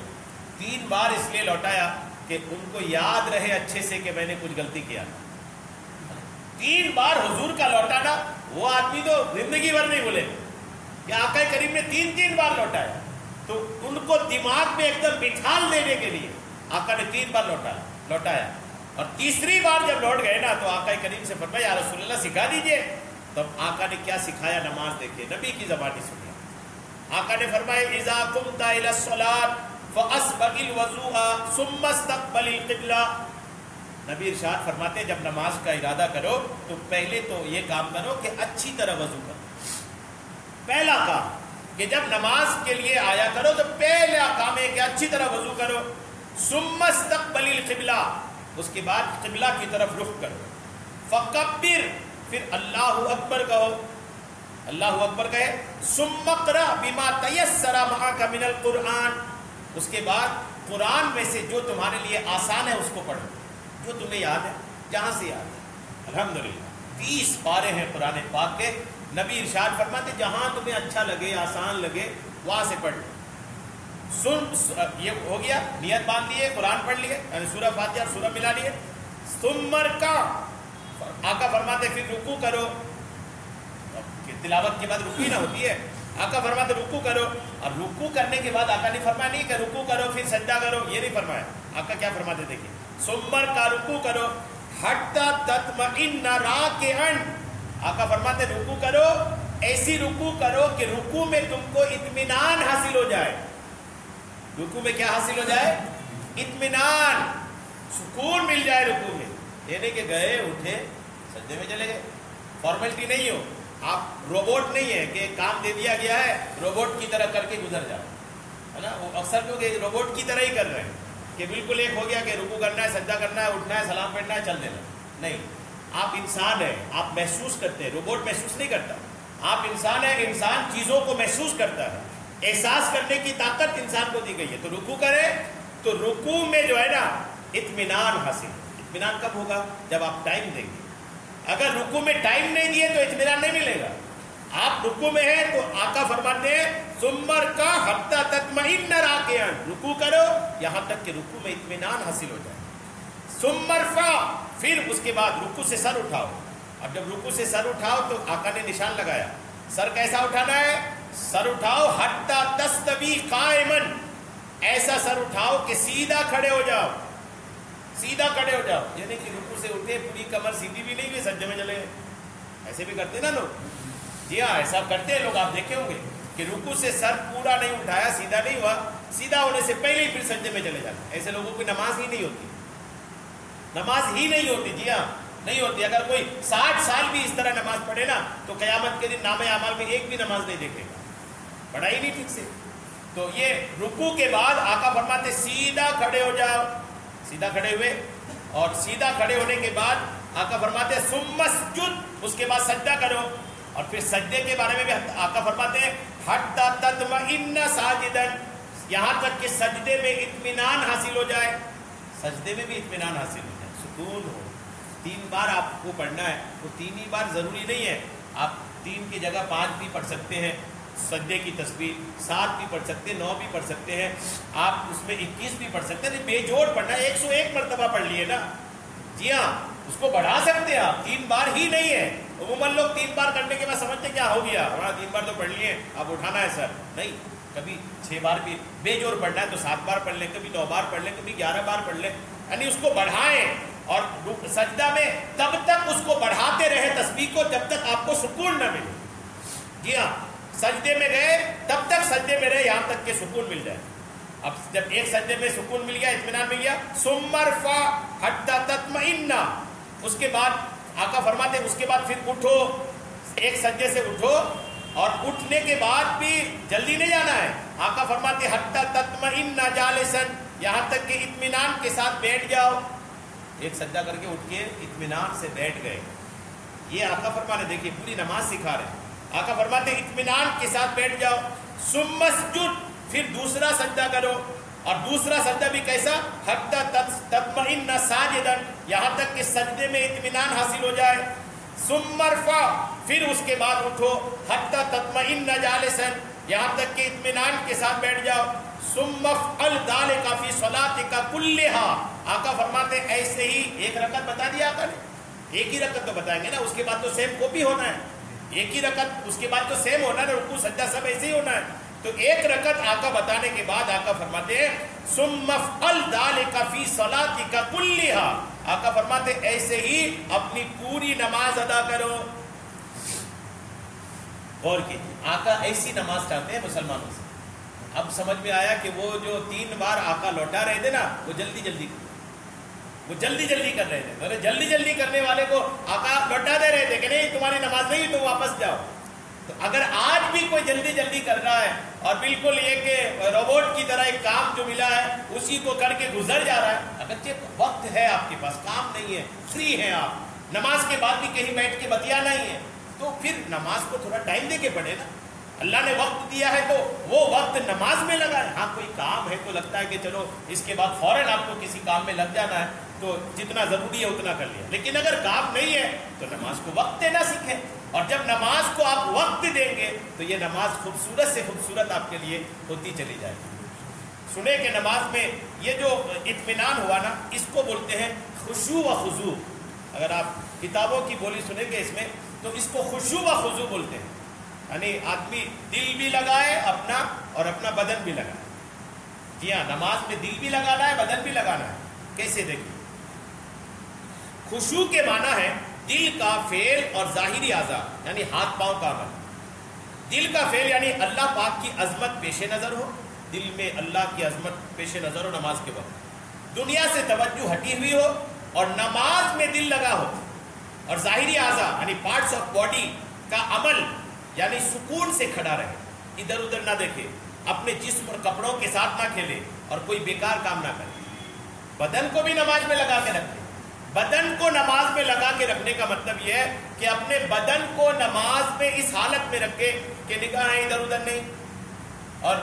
3 بار؟ اس لیے لوٹایا کہ ان کو یاد رہے اچھے سے کہ میں نے کچھ غلطی کیا. 3 بار حضور کا لوٹانا, وہ آدمی تو زندگی بھر نہیں بھولے کہ آقا کریم نے 3 بار لوٹایا. تو ان کو دماغ میں ایک دم بٹھال دینے کے لیے آقا نے 3 بار لوٹایا. اور تیسری بار جب لوٹ گئے نا تو آقا کریم سے فرمایا یا رسول اللہ سکھا دیجئے. تب آقا نے کیا سکھایا, نماز دیکھیے, نبی کی زبانی سنیے. آقا نے فرمایا اذا قمت الى الصلاۃ فاسبغ الوضوء ثم استقبل القبلہ. نبی ارشاد فرماتے جب نماز کا ارادہ کرو تو پہلے تو یہ کام کرو کہ اچھی طرح وضو کرو. پہلا کام کہ جب نماز کے لیے آیا کرو تو پہلا کام ہے کہ اچھی طرح وضو کرو. ثم استقبل القبلہ, اس کے بعد قبلہ کی طرف رخ کرو. فکبر, پھر اللہ اکبر کہو, اللہ اکبر کہے. ثم اقرأ بما تیسر معک من القرآن, اس کے بعد قرآن میں سے جو تمہارے لیے آسان ہے اس کو پڑھو, جو تمہیں یاد ہے, جہاں سے یاد ہے. الحمدللہ 30 پارے ہیں قرآن پاک کے. نبی ارشاد فرماتے جہاں تمہیں اچھا لگے, آسان لگے, وہاں سے پڑھ لو. یہ ہو گیا, نیت باندھ لیے, قرآن پڑھ لیے, یعنی سورہ فاتحہ اور سورہ ملا لیے. ثم ارکع, آقا فرماتے پھر رکوع کرو. تلاوت کے بعد رکوع نہ ہوتی ہے, آقا فرماتے رکوع کرو. اور رکوع کرنے کے بعد آقا نے فرمایا نہیں کہ رکوع کرو پھر سجدہ کرو, یہ نہیں فرمایا. آقا کیا فرماتے دیکھیں, ثم ارکع, رکوع کرو. حتی تطمئن راکعا, آقا فرماتے رکوع کرو, ایسی رکوع کرو کہ رکوع میں تم کو اطمینان حاصل ہو جائے. رکوع میں کیا حاصل ہو جائے؟ اطمینان, سکون مل جائے رکوع میں. یہ نہیں کہ گئے اٹھے سجدے میں چلے گئے. فارمیلٹی نہیں ہو, آپ روبوٹ نہیں ہے کہ کام دے دیا گیا ہے روبوٹ کی طرح کر کے گزر جاؤ, ہے نا. وہ اکثر لوگ روبوٹ کی طرح ہی کر رہے ہیں کہ بالکل ایک ہو گیا کہ رکوع کرنا ہے, سجدہ کرنا ہے, اٹھنا ہے, سلام پھیرنا ہے, چل دینا. نہیں, آپ انسان ہیں, آپ محسوس کرتے ہیں, روبوٹ محسوس نہیں کرتا. آپ انسان ہیں, انسان چیزوں کو محسوس کرتا ہے. احساس کرنے کی طاقت انسان کو دی گئی ہے. تو رکوع کرے تو رکوع میں جو ہے نا اطمینان حاصل. اطمینان کب ہوگا؟ جب آپ ٹائم دیں گے. اگر رکوع میں ٹائم نہیں دیے تو اطمینان نہیں ملے گا. آپ رکوع میں ہیں تو آقا فرماتے ہیں ثم ارکع حتی تطمئن راکعا, رکوع کرو یہاں تک کہ رکوع میں اطمینان حاصل ہو جائے. ثم ارفع, پھر اس کے بعد رکوع سے سر اٹھاؤ. اب جب رکوع سے سر اٹھاؤ تو آقا نے نشان لگایا, سر کیسا اٹھانا ہے؟ سر اٹھاؤ حتی تستوی قائما، ایسا سر اٹھاؤ کہ سیدھا کھڑے ہو جاؤ، سیدھا کھڑے ہو جاؤ، یعنی کہ رکوع سے اٹھے پوری کمر سیدھی بھی نہیں ہوئی سجدے میں چلے گئے. ایسے بھی کرتے نا لوگ. جی ہاں ایسا کرتے ہیں لوگ، آپ دیکھے ہوں گے کہ رکوع سے سر پورا نہیں اٹھایا، سیدھا نہیں ہوا، سیدھا ہونے سے پہلے ہی پھر سجدے میں چلے جاتے. ایسے لوگوں کی نماز ہی نہیں ہوتی، نماز ہی نہیں ہوتی. جی ہاں نہیں ہوتی. اگر کوئی 60 سال بھی اس طرح نماز پڑھے نا تو قیامت کے دن نامہ اعمال میں ایک بھی نماز نہیں دیکھے گا، پڑھا ہی نہیں ٹھیک سے. تو یہ رکوع کے بعد آقا فرماتے سیدھا کھڑے ہو جاؤ، سیدھا کھڑے ہوئے، اور سیدھا کھڑے ہونے کے بعد آقا فرماتے ثم اسجد، اس کے بعد سجدہ کرو. اور پھر سجدے کے بارے میں بھی آقا فرماتے ہیں حتی تطمئن ساجدا، یہاں تک کہ سجدے میں اطمینان حاصل ہو جائے. سجدے میں بھی اطمینان حاصل ہو جائے، سکون ہو. 3 بار آپ کو پڑھنا ہے، وہ 3 ہی بار ضروری نہیں ہے، آپ 3 کی جگہ 5 بھی پڑھ سکتے ہیں. سجدے کی تسبیح 7 بھی پڑھ سکتے ہیں، 9 بھی پڑھ سکتے ہیں، آپ اس میں 21 بھی پڑھ سکتے ہیں. بے جوڑ پڑھنا ہے، 101 مرتبہ پڑھ لیے نا. جی ہاں اس کو بڑھا سکتے ہیں آپ، 3 بار ہی نہیں ہے. عموماً لوگ 3 بار کرنے کے بعد سمجھتے کیا ہو گیا، ہمارا 3 بار تو پڑھ لیے، اب اٹھانا ہے سر. نہیں، کبھی 6 بار بھی بے جوڑ پڑھنا ہے تو 7 بار پڑھ لیں، کبھی 9 بار پڑھ لیں، کبھی 11 بار پڑھ لیں. یعنی اس کو بڑھائیں، اور سجدہ میں تب تک اس کو بڑھاتے رہے تسبیح کو جب تک آپ کو سکون نہ ملے. جی ہاں سجدے میں گئے تب تک سجدے میں رہے یہاں تک کہ سکون مل جائے. اب جب ایک سجدے میں سکون مل گیا، اطمینان مل گیا، ثم ارفع حتی تطمئن، اس کے بعد آقا فرماتے اس کے بعد پھر اٹھو، ایک سجدے سے اٹھو، اور اٹھنے کے بعد بھی جلدی نہیں جانا ہے. آقا فرماتے حتی تطمئن جالسا، یہاں تک کہ اطمینان کے ساتھ بیٹھ جاؤ. ایک سجدہ کر کے اٹھ کے اطمینان سے بیٹھ گئے. یہ آقا فرمانے دیکھیے پوری نماز سکھا رہے ہیں. آقا فرماتے اطمینان کے ساتھ بیٹھ جاؤ. ثم اسجد، پھر دوسرا سجدہ کرو، اور دوسرا سجدہ بھی کیسا، حتی تطمئن ساجدا، یہاں تک کہ سجدے میں اطمینان حاصل ہو جائے. ثم ارفع، پھر اس کے بعد اٹھو، حتی تطمئن جالسا، یہاں تک کہ اطمینان کے ساتھ بیٹھ جاؤ. ثم افعل ذلک فی صلاتک کلھا، آقا فرماتے ایسے ہی ایک رکعت بتا دیا آقا نے، ایک ہی رکعت تو بتائیں گے نا، اس کے بعد تو سیم کاپی ہونا ہے، ایک ہی رکعت اس کے بعد تو سیم ہونا ہے، رکوع سجدہ سب ایسے ہی ہونا ہے. تو ایک رکعت آقا بتانے کے بعد آقا فرماتے ہیں ثم افعل ذلک فی صلاتک کلھا، آقا فرماتے ایسے ہی اپنی پوری نماز ادا کرو. غور کیجیے آقا ایسی نماز چاہتے ہیں مسلمانوں سے. اب سمجھ میں آیا کہ وہ جو 3 بار آقا لوٹا رہے تھے نا وہ جلدی جلدی کر رہے تھے. جلدی جلدی کرنے والے کو آقا لوٹا دے رہے تھے کہ نہیں تمہاری نماز نہیں تو واپس جاؤ. تو اگر آج بھی کوئی جلدی جلدی کر رہا ہے اور بالکل یہ کہ روبوٹ کی طرح ایک کام جو ملا ہے اسی کو کر کے گزر جا رہا ہے، اگرچہ وقت ہے آپ کے پاس، کام نہیں ہے، فری ہیں آپ، نماز کے بعد بھی کہیں بیٹھ کے بتیانا ہی ہے، تو پھر نماز کو تھوڑا ٹائم دے کے پڑھے نا. اللہ نے وقت دیا ہے تو وہ وقت نماز میں لگائے. ہاں کوئی کام ہے تو لگتا ہے کہ چلو اس کے بعد فوراً آپ کو کسی کام میں لگ جانا ہے تو جتنا ضروری ہے اتنا کر لیا. لیکن اگر کام نہیں ہے تو نماز کو وقت دینا سیکھیں، اور جب نماز کو آپ وقت دیں گے تو یہ نماز خوبصورت سے خوبصورت آپ کے لیے ہوتی چلی جائے گی. سنیں کہ نماز میں یہ جو اطمینان ہوا نا اس کو بولتے ہیں خشوع و خضوع. اگر آپ کتابوں کی بولی سنیں گے اس میں تو اس کو خشوع و خضوع بولتے ہیں. یعنی آدمی دل بھی لگائے اپنا اور اپنا بدن بھی لگائے. جی ہاں نماز میں دل بھی لگانا ہے بدن بھی لگانا ہے. کیسے دیکھیں، خشوع کے معنی ہے دل کا فعل اور ظاہری اعضاء یعنی ہاتھ پاؤں کا عمل. دل کا فعل یعنی اللہ پاک کی عظمت پیش نظر ہو، دل میں اللہ کی عظمت پیش نظر ہو نماز کے وقت، دنیا سے توجہ ہٹی ہوئی ہو اور نماز میں دل لگا ہو. اور ظاہری اعضاء یعنی پارٹس آف باڈی کا عمل یعنی سکون سے کھڑا رہے، ادھر ادھر نہ دیکھے، اپنے جسم اور کپڑوں کے ساتھ نہ کھیلے اور کوئی بیکار کام نہ کرے. بدن کو بھی نماز میں لگا کے رکھے. بدن کو نماز میں لگا کے رکھنے کا مطلب یہ ہے کہ اپنے بدن کو نماز میں اس حالت میں رکھے کہ نگاہیں ادھر ادھر نہیں، اور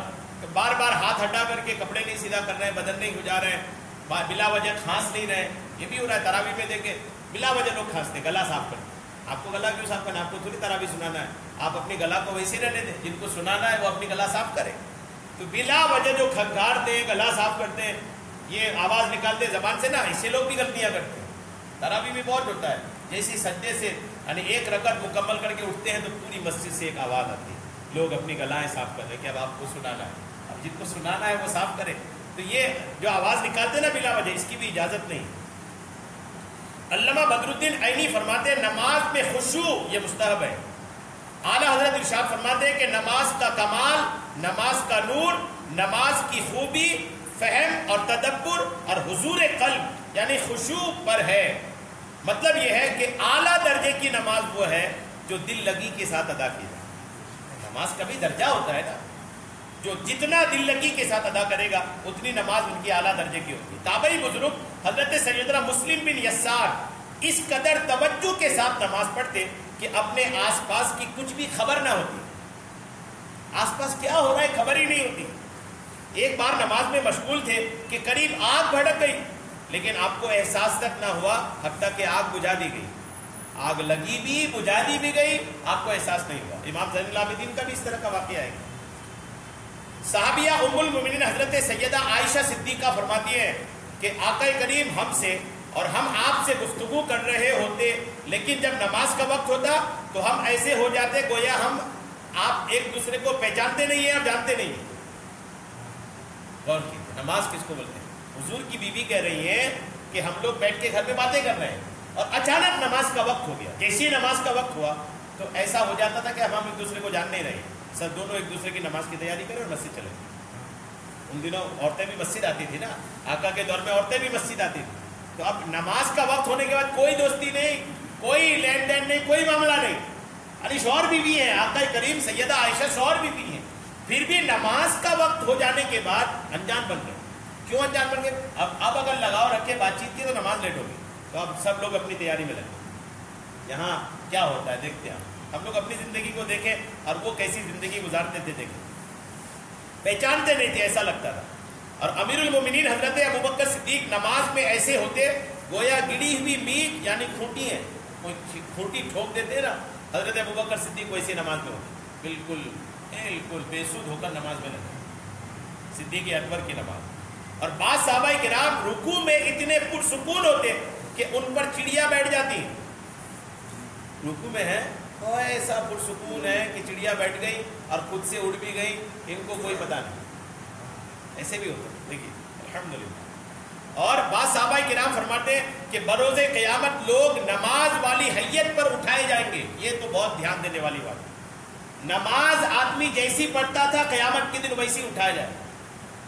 بار بار ہاتھ ہٹا کر کے کپڑے نہیں سیدھا کر رہے ہیں، بدن نہیں گجا رہے ہیں، بلا وجہ کھانس نہیں رہے. یہ بھی ہو رہا ہے تراویح میں دیکھیں بلا وجہ لوگ کھانستے، گلا صاف کرتے. آپ کو گلا کیوں صاف کرنا ہے؟ آپ کو تھوڑی تراویح سنانا ہے. آپ اپنی گلا کو ویسے رہنے دیں، جن کو سنانا ہے وہ اپنی گلا صاف کریں. تو بلا وجہ جو کھنگارتے ہیں، گلا صاف کرتے ہیں، یہ آواز نکالتے زبان سے نا، اسے لوگ بھی غلطیاں کرتے ہیں. تراویح میں بہت ہوتا ہے، جیسے سجدے سے یعنی ایک رکعت مکمل کر کے اٹھتے ہیں تو پوری مسجد سے ایک آواز آتی ہے لوگ اپنی گلائیں صاف کر رہے کہ اب آپ کو سنانا ہے، اب جن کو سنانا ہے وہ صاف کرے. تو یہ جو آواز نکالتے نا بلا وجہ، اس کی بھی اجازت نہیں. علامہ بدر الدین عینی فرماتے ہیں نماز میں خشوع یہ مستحب ہے. اعلیٰ حضرت ارشاد فرماتے ہیں کہ نماز کا کمال، نماز کا نور، نماز کی خوبی فہم اور تدبر اور حضور قلب یعنی خشوع پر ہے. مطلب یہ ہے کہ اعلیٰ درجے کی نماز وہ ہے جو دل لگی کے ساتھ ادا کی جائے. نماز کا بھی درجہ ہوتا ہے نا، جو جتنا دل لگی کے ساتھ ادا کرے گا اتنی نماز ان کی اعلیٰ درجے کی ہوتی ہے. تابعی بزرگ حضرت سیدنا مسلم بن یسار اس قدر توجہ کے ساتھ نماز پڑھتے کہ اپنے آس پاس کی کچھ بھی خبر نہ ہوتی، آس پاس کیا ہو رہا ہے خبر ہی نہیں ہوتی. ایک بار نماز میں مشغول تھے کہ قریب آگ بھڑک گئی، لیکن آپ کو احساس تک نہ ہوا حتیٰ کہ آگ بجھا دی گئی. آگ لگی بھی، بجھا دی بھی گئی، آپ کو احساس نہیں ہوا. امام زین العابدین کا بھی اس طرح کا واقعہ ہے. صحابیہ ام المؤمنین حضرت سیدہ عائشہ صدیقہ فرماتی ہیں کہ آقا کریم ہم سے اور ہم آپ سے گفتگو کر رہے ہوتے، لیکن جب نماز کا وقت ہوتا تو ہم ایسے ہو جاتے گویا ہم آپ ایک دوسرے کو پہچانتے نہیں ہیں اور جانتے نہیں ہیں. غور کیجیے، نماز کس کو بولتے ہیں؟ حضور کی بیوی کہہ رہی ہیں کہ ہم لوگ بیٹھ کے گھر میں باتیں کر رہے ہیں اور اچانک نماز کا وقت ہو گیا. جیسی نماز کا وقت ہوا تو ایسا ہو جاتا تھا کہ ہم ایک دوسرے کو جان نہیں رہے. سب دونوں ایک دوسرے کی نماز کی تیاری کریں اور مسجد چلے. ان دنوں عورتیں بھی مسجد آتی تھی نا، آقا کے دور میں عورتیں بھی مسجد آتی تھی. تو اب نماز کا وقت ہونے کے بعد کوئی دوستی نہیں، کوئی لین دین نہیں، کوئی معاملہ نہیں. یعنی شوہر بھی ہیں، آقا کریم سیدہ عائشہ شوہر بھی ہیں، پھر بھی نماز کا وقت ہو جانے کے بعد انجان بن گئے. کیوں انجان بن گئے؟ اب اگر لگاؤ رکھے بات چیت کی تو نماز لیٹ ہوگی. تو اب سب لوگ اپنی تیاری میں لگے. یہاں کیا ہوتا ہے دیکھتے ہیں ہم لوگ اپنی زندگی کو دیکھیں اور وہ کیسی زندگی گزارتے تھے دیکھیں. پہچانتے نہیں تھے، ایسا لگتا تھا. اور امیر المومنین حضرت ابوبکر صدیق نماز میں ایسے ہوتے گویا گڑی ہوئی میٹ یعنی کھوٹی ہے، کوئی کھوٹی ٹھوک دیتے نا، حضرت ابوبکر صدیق ویسی نماز میں ہوتے، بالکل بالکل بے سود ہو کر نماز میں لگے. صدیق اکبر کی نماز. اور بعض صحابہ کرام رکوع میں اتنے پرسکون ہوتے کہ ان پر چڑیا بیٹھ جاتی. رکوع میں ہے تو ایسا پرسکون ہے کہ چڑیا بیٹھ گئی اور خود سے اڑ بھی گئی، ان کو کوئی پتہ نہیں. ایسے بھی ہوتا ہے دیکھیے الحمدللہ. اور بعض صحابہ کرام فرماتے ہیں کہ بروز قیامت لوگ نماز والی حیت پر اٹھائے جائیں گے. یہ تو بہت دھیان دینے والی بات ہے. نماز آدمی جیسی پڑھتا تھا قیامت کے دن ویسی اٹھایا جائے.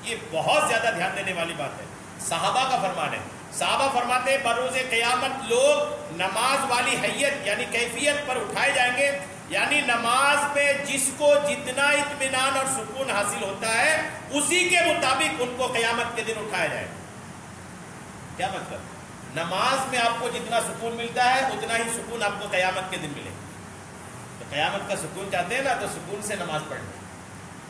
یہ بہت زیادہ دھیان دینے والی بات ہے. صحابہ کا فرمان ہے. صحابہ فرماتے ہیں بروز قیامت لوگ نماز والی حیت یعنی کیفیت پر اٹھائے جائیں گے. یعنی نماز میں جس کو جتنا اطمینان اور سکون حاصل ہوتا ہے اسی کے مطابق ان کو قیامت کے دن اٹھایا جائے. کیا مطلب؟ نماز میں آپ کو جتنا سکون ملتا ہے اتنا ہی سکون آپ کو قیامت کے دن ملے. تو قیامت کا سکون چاہتے ہیں نا تو سکون سے نماز پڑھنا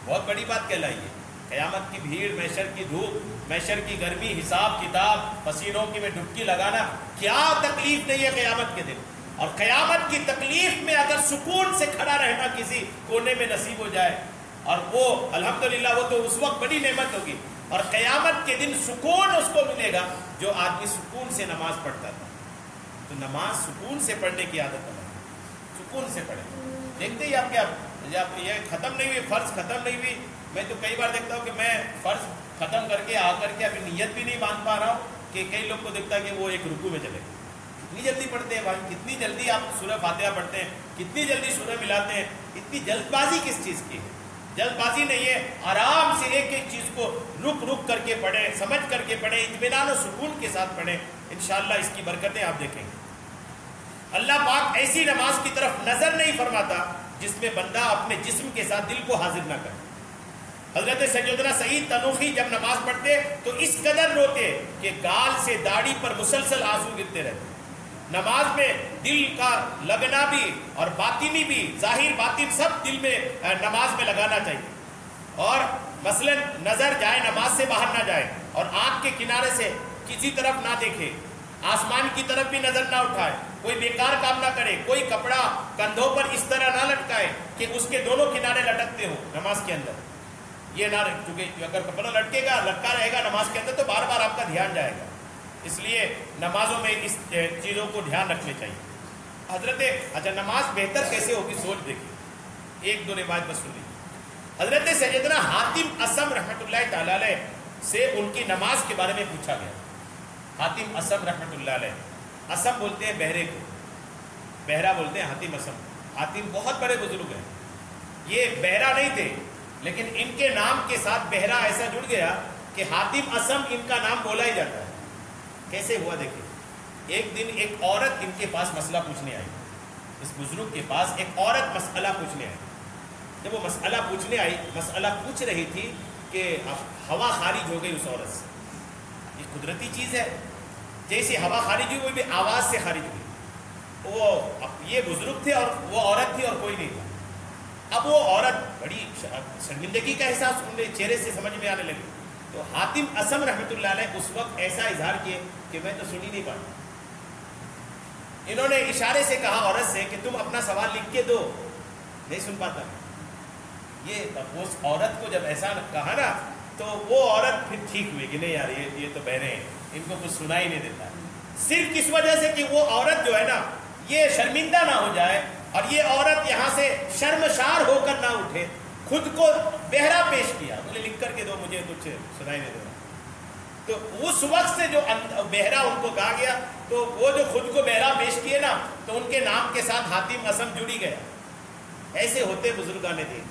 بہت بڑی بات کہلائیے. قیامت کی بھیڑ، محشر کی دھوپ، محشر کی گرمی، حساب کتاب، پسینوں کی میں ڈبکی لگانا، کیا تکلیف نہیں ہے قیامت کے دن. اور قیامت کی تکلیف میں اگر سکون سے کھڑا رہنا کسی کونے میں نصیب ہو جائے اور وہ الحمدللہ وہ تو اس وقت بڑی نعمت ہوگی. اور قیامت کے دن سکون اس کو ملے گا جو آدمی سکون سے نماز پڑھتا تھا. تو نماز سکون سے پڑھنے کی عادت بنا، سکون سے پڑھیں. دیکھتے ہی آپ کیا جب یہ ختم نہیں ہوئی، فرض ختم نہیں ہوئی. میں تو کئی بار دیکھتا ہوں کہ میں فرض ختم کر کے آ کر کے ابھی نیت بھی نہیں باندھ پا رہا ہوں کہ کئی لوگ کو دیکھتا ہے کہ وہ ایک رکوع میں چلے گئے. کتنی جلدی پڑھتے ہیں بھائی، کتنی جلدی آپ سورہ فاتحہ پڑھتے ہیں، کتنی جلدی سورہ ملاتے ہیں. اتنی جلد بازی کس چیز کی ہے؟ جلد بازی نہیں ہے. آرام سے ایک ایک چیز کو رک رک کر کے پڑھیں، سمجھ کر کے پڑھیں، اطمینان و سکون کے ساتھ پڑھیں. انشاءاللہ اس کی برکتیں آپ دیکھیں گے. اللہ پاک ایسی نماز کی طرف نظر نہیں فرماتا جس میں بندہ اپنے جسم کے ساتھ دل کو حاضر نہ کرے. حضرت سیدنا سعید تنوخی جب نماز پڑھتے تو اس قدر روتے کہ گال سے داڑھی پر مسلسل آنسو گرتے رہتے. نماز میں دل کا لگنا بھی اور باطنی بھی، ظاہر باطن سب دل میں نماز میں لگانا چاہیے. اور مثلا نظر جائے نماز سے باہر نہ جائے اور آنکھ کے کنارے سے کسی طرف نہ دیکھے، آسمان کی طرف بھی نظر نہ اٹھائے، کوئی بیکار کام نہ کرے، کوئی کپڑا کندھوں پر اس طرح نہ لٹکائے کہ اس کے دونوں کنارے لٹکتے ہوں نماز کے اندر. یہ نہ رکھ، کیونکہ اگر کپڑا لٹکے گا، لٹکا رہے گا نماز کے اندر تو بار بار آپ کا دھیان جائے گا. اس لیے نمازوں میں اس چیزوں کو دھیان رکھنے چاہیے. حضرت اچھا نماز بہتر کیسے ہوگی سوچ دیکھیے. ایک دو روایت بس سنی. حضرت سیدنا حاتم اسم رحمۃ اللہ تعالی علیہ سے ان کی نماز کے بارے میں پوچھا گیا. حاتم اسم رحمۃ اللہ علیہ, اسم بولتے ہیں بہرے کو, بہرا بولتے ہیں حاتم اسم. حاتم بہت بڑے بزرگ ہیں, یہ بہرا نہیں تھے لیکن ان کے نام کے ساتھ بہرا ایسا جڑ گیا کہ حاتم اسم ان کا نام بولا ہی جاتا ہے. کیسے ہوا دیکھیں. ایک دن ایک عورت ان کے پاس مسئلہ پوچھنے آئی, اس بزرگ کے پاس ایک عورت مسئلہ پوچھنے آئی. جب وہ مسئلہ پوچھنے آئی, مسئلہ پوچھ رہی تھی کہ ہوا خارج ہو گئی اس عورت سے. یہ قدرتی چیز ہے, جیسے ہوا خارج ہوئی وہ بھی آواز سے خارج ہوئی. وہ یہ بزرگ تھے اور وہ عورت تھی اور کوئی نہیں تھا. اب وہ عورت بڑی شرمندگی کا احساس ان کے چہرے سے سمجھ میں آنے لگی. تو حاتم اسم رحمۃ اللہ علیہ اس وقت ایسا اظہار کیے کہ میں تو سن ہی نہیں پاتا. انہوں نے اشارے سے کہا عورت سے کہ تم اپنا سوال لکھ کے دو, نہیں سن پاتا. یہ اس عورت کو جب ایسا کہا نا تو وہ عورت پھر ٹھیک ہوئی کہ نہیں یار یہ تو بہرے ہیں, ان کو کچھ سنا ہی نہیں دیتا. صرف کس وجہ سے کہ وہ عورت جو ہے نا یہ شرمندہ نہ ہو جائے اور یہ عورت یہاں سے شرمشار ہو کر نہ اٹھے, خود کو بہرا پیش کیا. بولے لکھ کر کے دو, مجھے کچھ سنائی نہیں دیتا. تو اس وقت سے جو بہرا ان کو کہا گیا, تو وہ جو خود کو بہرا پیش کیے نا تو ان کے نام کے ساتھ حاتم اسم جڑی گیا. ایسے ہوتے بزرگان دین.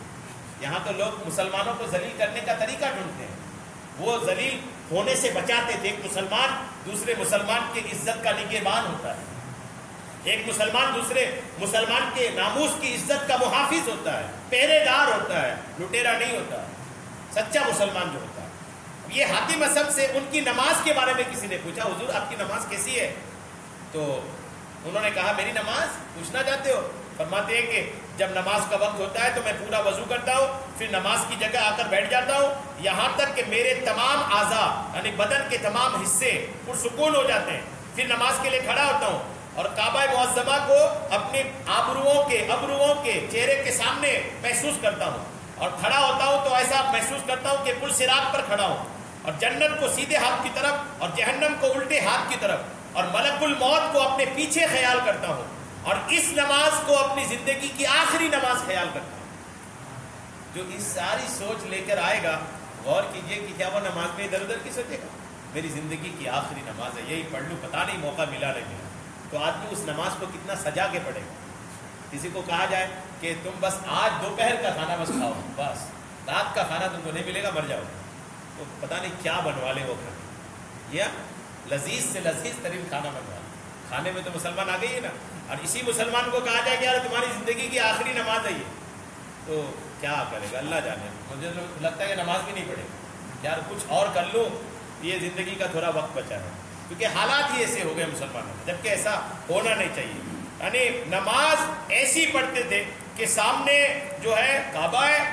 یہاں تو لوگ مسلمانوں کو ذلیل کرنے کا طریقہ ڈھونڈتے ہیں. وہ ذلیل ہونے سے بچاتے تھے. ایک مسلمان دوسرے مسلمان کی عزت کا نگہبان ہوتا ہے. ایک مسلمان دوسرے مسلمان کے ناموس کی عزت کا محافظ ہوتا ہے, پہرے دار ہوتا ہے, لٹیرا نہیں ہوتا. سچا مسلمان جو ہوتا ہے. یہ حاتم اسم سے ان کی نماز کے بارے میں کسی نے پوچھا, حضور آپ کی نماز کیسی ہے؟ تو انہوں نے کہا میری نماز پوچھنا چاہتے ہو؟ فرماتے ہیں کہ جب نماز کا وقت ہوتا ہے تو میں پورا وضو کرتا ہوں, پھر نماز کی جگہ آ کر بیٹھ جاتا ہوں, یہاں تک کہ میرے تمام اعضاء یعنی بدن کے تمام حصے پرسکون ہو جاتے ہیں. پھر نماز کے لیے کھڑا ہوتا ہوں اور کعبہ معظمہ کو اپنے ابروؤں کے چہرے کے سامنے محسوس کرتا ہوں, اور کھڑا ہوتا ہوں تو ایسا محسوس کرتا ہوں کہ پل صراط پر کھڑا ہوں, اور جنت کو سیدھے ہاتھ کی طرف اور جہنم کو الٹے ہاتھ کی طرف, اور ملک الموت کو اپنے پیچھے خیال کرتا ہوں, اور اس نماز کو اپنی زندگی کی آخری نماز خیال کرتا ہوں. جو اس ساری سوچ لے کر آئے گا, غور کیجئے کہ کیا وہ نماز میں ادھر ادھر کی سوچے گا. میری زندگی کی آخری نماز ہے, یہی پڑھ لوں, پتہ نہیں موقع ملا نہیں ملا. تو آدمی اس نماز کو کتنا سجا کے پڑھے گا. کسی کو کہا جائے کہ تم بس آج دوپہر کا کھانا بس کھاؤ, بس رات کا کھانا تم کو نہیں ملے گا, مر جاؤ, تو پتہ نہیں کیا بنوا لے وہ کھانا. یا لذیذ سے لذیذ ترین کھانا بنوا لے. کھانے میں تو مسلمان آ گئی ہے نا. اور اسی مسلمان کو کہا جائے کہ یار تمہاری زندگی کی آخری نماز ہے یہ, تو کیا کرے گا اللہ جانے. مجھے لگتا ہے کہ نماز بھی نہیں پڑھے گا, یار کچھ اور کر لوں, یہ زندگی کا تھوڑا وقت بچا ہے. کیونکہ حالات ہی ایسے ہو گئے مسلمانوں میں, جبکہ ایسا ہونا نہیں چاہیے. یعنی نماز ایسی پڑھتے تھے کہ سامنے جو ہے کعبہ ہے,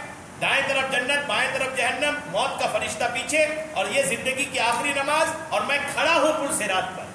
دائیں طرف جنت, بائیں طرف جہنم, موت کا فرشتہ پیچھے, اور یہ زندگی کی آخری نماز, اور میں کھڑا ہوں پل صراط پر.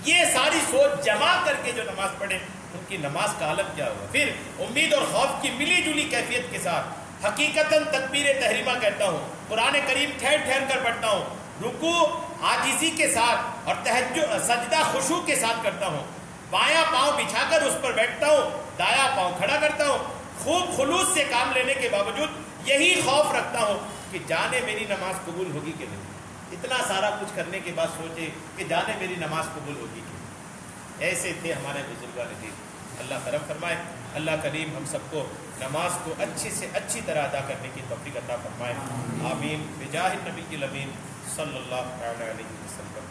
یہ ساری سوچ جمع کر کے جو نماز پڑھے ان کی نماز کا عالم کیا ہوگا. پھر امید اور خوف کی ملی جلی کیفیت کے ساتھ حقیقتاً تکبیر تحریمہ کہتا ہوں, قرآن کریم ٹھہر ٹھہر کر پڑھتا ہوں, رکوع عاجزی کے ساتھ اور تہجد سجدہ خشوع کے ساتھ کرتا ہوں, بایاں پاؤں بچھا کر اس پر بیٹھتا ہوں, دایاں پاؤں کھڑا کرتا ہوں, خوب خلوص سے کام لینے کے باوجود یہی خوف رکھتا ہوں کہ جانے میری نماز قبول ہوگی کہ نہیں. اتنا سارا کچھ کرنے کے بعد سوچے کہ جانے میری نماز قبول ہوگی کہ نہیں. ایسے تھے ہمارے بزرگان دین. اللہ کرم فرمائے, اللہ کریم ہم سب کو نماز کو اچھی سے اچھی طرح ادا کرنے کی توفیق عطا فرمائے. آمین بجاہ النبی الامین صلی اللہ علیہ وسلم.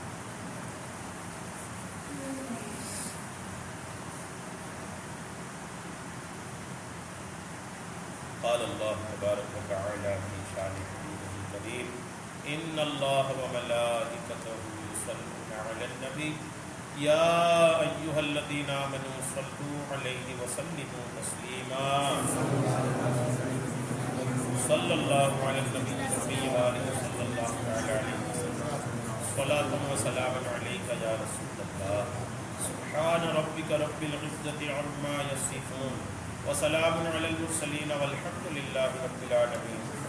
قال اللہ تبارک و تعالی فی شان حبیبہ الکریم ان اللہ وملائکتہ یصلون علی النبی یا ایہا الذین آمنوا صلوا علیہ وسلموا تسلیما. صلی اللہ علی النبی وآلہ صلی اللہ علیہ وسلم. صلاۃ و سلام علیک یا رسول اللہ. سبحان ربک رب العزۃ عما یصفون وسلام علی المرسلین والحمد للہ رب العالمین.